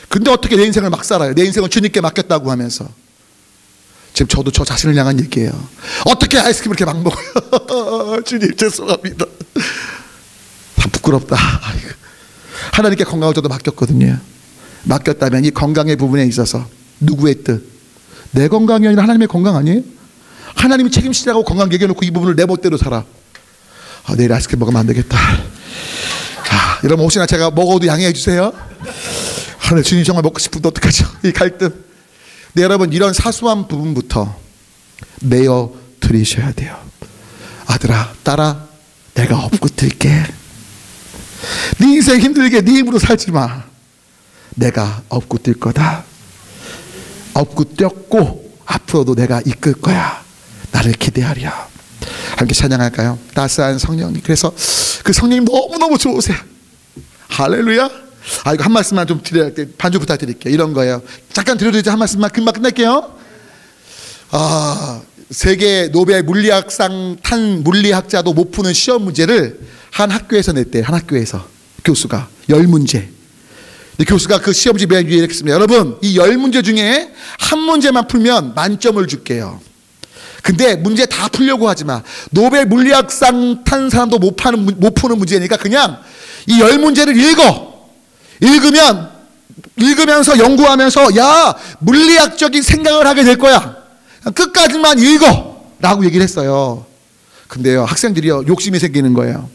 근데 어떻게 내 인생을 막 살아요? 내 인생을 주님께 맡겼다고 하면서. 지금 저도 저 자신을 향한 얘기예요. 어떻게 아이스크림을 이렇게 막 먹어요? 주님 죄송합니다. 다 부끄럽다. 하나님께 건강을 저도 맡겼거든요. 맡겼다면 이 건강의 부분에 있어서 누구의 뜻? 내 건강이 아니라 하나님의 건강 아니에요? 하나님이 책임지라고 건강 얘기해놓고 이 부분을 내 멋대로 살아. 내일 아이스크림 먹으면 안 되겠다. 이러면 혹시나 제가 먹어도 양해해 주세요. 하늘 주님 정말 먹고 싶은데 어떡하죠? 이 갈등. 네, 여러분, 이런 사소한 부분부터 내어 드리셔야 돼요. 아들아, 딸아, 내가 업고 뛸게. 네 인생 힘들게 네 힘으로 살지 마. 내가 업고 뛸 거다. 업고 뛰었고 앞으로도 내가 이끌 거야. 나를 기대하랴. 함께 찬양할까요? 따스한 성령님. 그래서 그 성령님 너무너무 좋으세요. 할렐루야. 이거 한 말씀만 좀 드려야 돼. 반주 부탁드릴게요. 이런 거예요. 잠깐 드려드리자. 한 말씀만 금방 끝낼게요. 세계 노벨 물리학상 탄 물리학자도 못 푸는 시험 문제를 한 학교에서 냈대요. 한 학교에서 교수가 10문제. 교수가 그 시험지 맨 위에 이렇게 씁니다. 여러분, 이 10문제 중에 한 문제만 풀면 만점을 줄게요. 근데 문제 다 풀려고 하지 마. 노벨 물리학상 탄 사람도 못 푸는 문제니까 그냥 이 10문제를 읽으면서 연구하면서 야, 물리학적인 생각을 하게 될 거야. 끝까지만 읽어 라고 얘기를 했어요. 근데요, 학생들이요, 욕심이 생기는 거예요.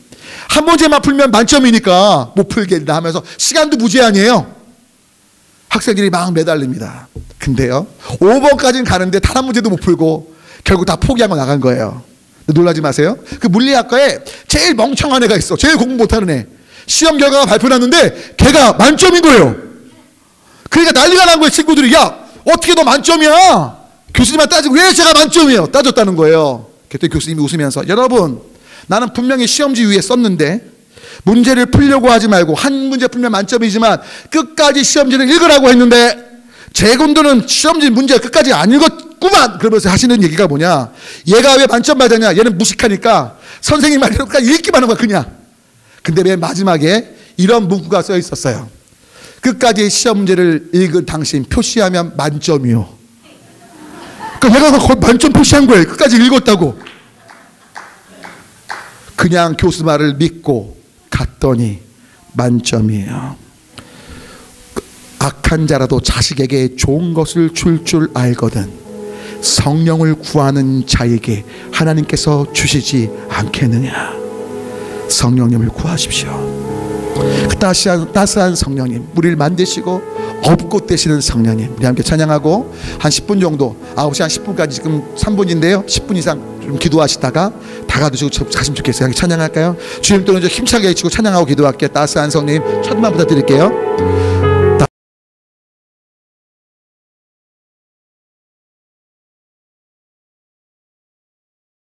한 문제만 풀면 만점이니까 못 풀겠다 하면서 시간도 무제한이에요. 학생들이 막 매달립니다. 근데요, 5번까지는 가는데 단 한 문제도 못 풀고 결국 다 포기하고 나간 거예요. 놀라지 마세요. 그 물리학과에 제일 멍청한 애가 있어. 제일 공부 못하는 애. 시험 결과가 발표났는데 걔가 만점인 거예요. 그러니까 난리가 난 거예요. 친구들이. 야, 어떻게 너 만점이야? 교수님한테 따지고 왜 제가 만점이에요? 따졌다는 거예요. 그때 교수님이 웃으면서, 여러분, 나는 분명히 시험지 위에 썼는데 문제를 풀려고 하지 말고 한 문제 풀면 만점이지만 끝까지 시험지를 읽으라고 했는데 제군들은 시험지 문제 끝까지 안 읽었구만. 그러면서 하시는 얘기가 뭐냐, 얘가 왜 만점 받았냐, 얘는 무식하니까 선생님 말대로 끝까지 읽기만 하는 거야 그냥. 근데 맨 마지막에 이런 문구가 써 있었어요. 끝까지 시험 문제를 읽은 당신 표시하면 만점이요. 얘가 거의 만점 표시한 거예요. 끝까지 읽었다고. 그냥 교수 말을 믿고 갔더니 만점이에요. 악한 자라도 자식에게 좋은 것을 줄 알거든 성령을 구하는 자에게 하나님께서 주시지 않겠느냐. 성령님을 구하십시오. 그 따스한 성령님, 우리를 만드시고 업고 되시는 성령님, 우리 함께 찬양하고 한 10분 정도, 9시 한 10분까지 지금 3분인데요 10분 이상 좀 기도하시다가 다 가두시고 가시면 좋겠어요. 함께 찬양할까요? 주님 또는 힘차게 외치고 찬양하고 기도할게요. 따스한 성령님, 첫 번 부탁드릴게요.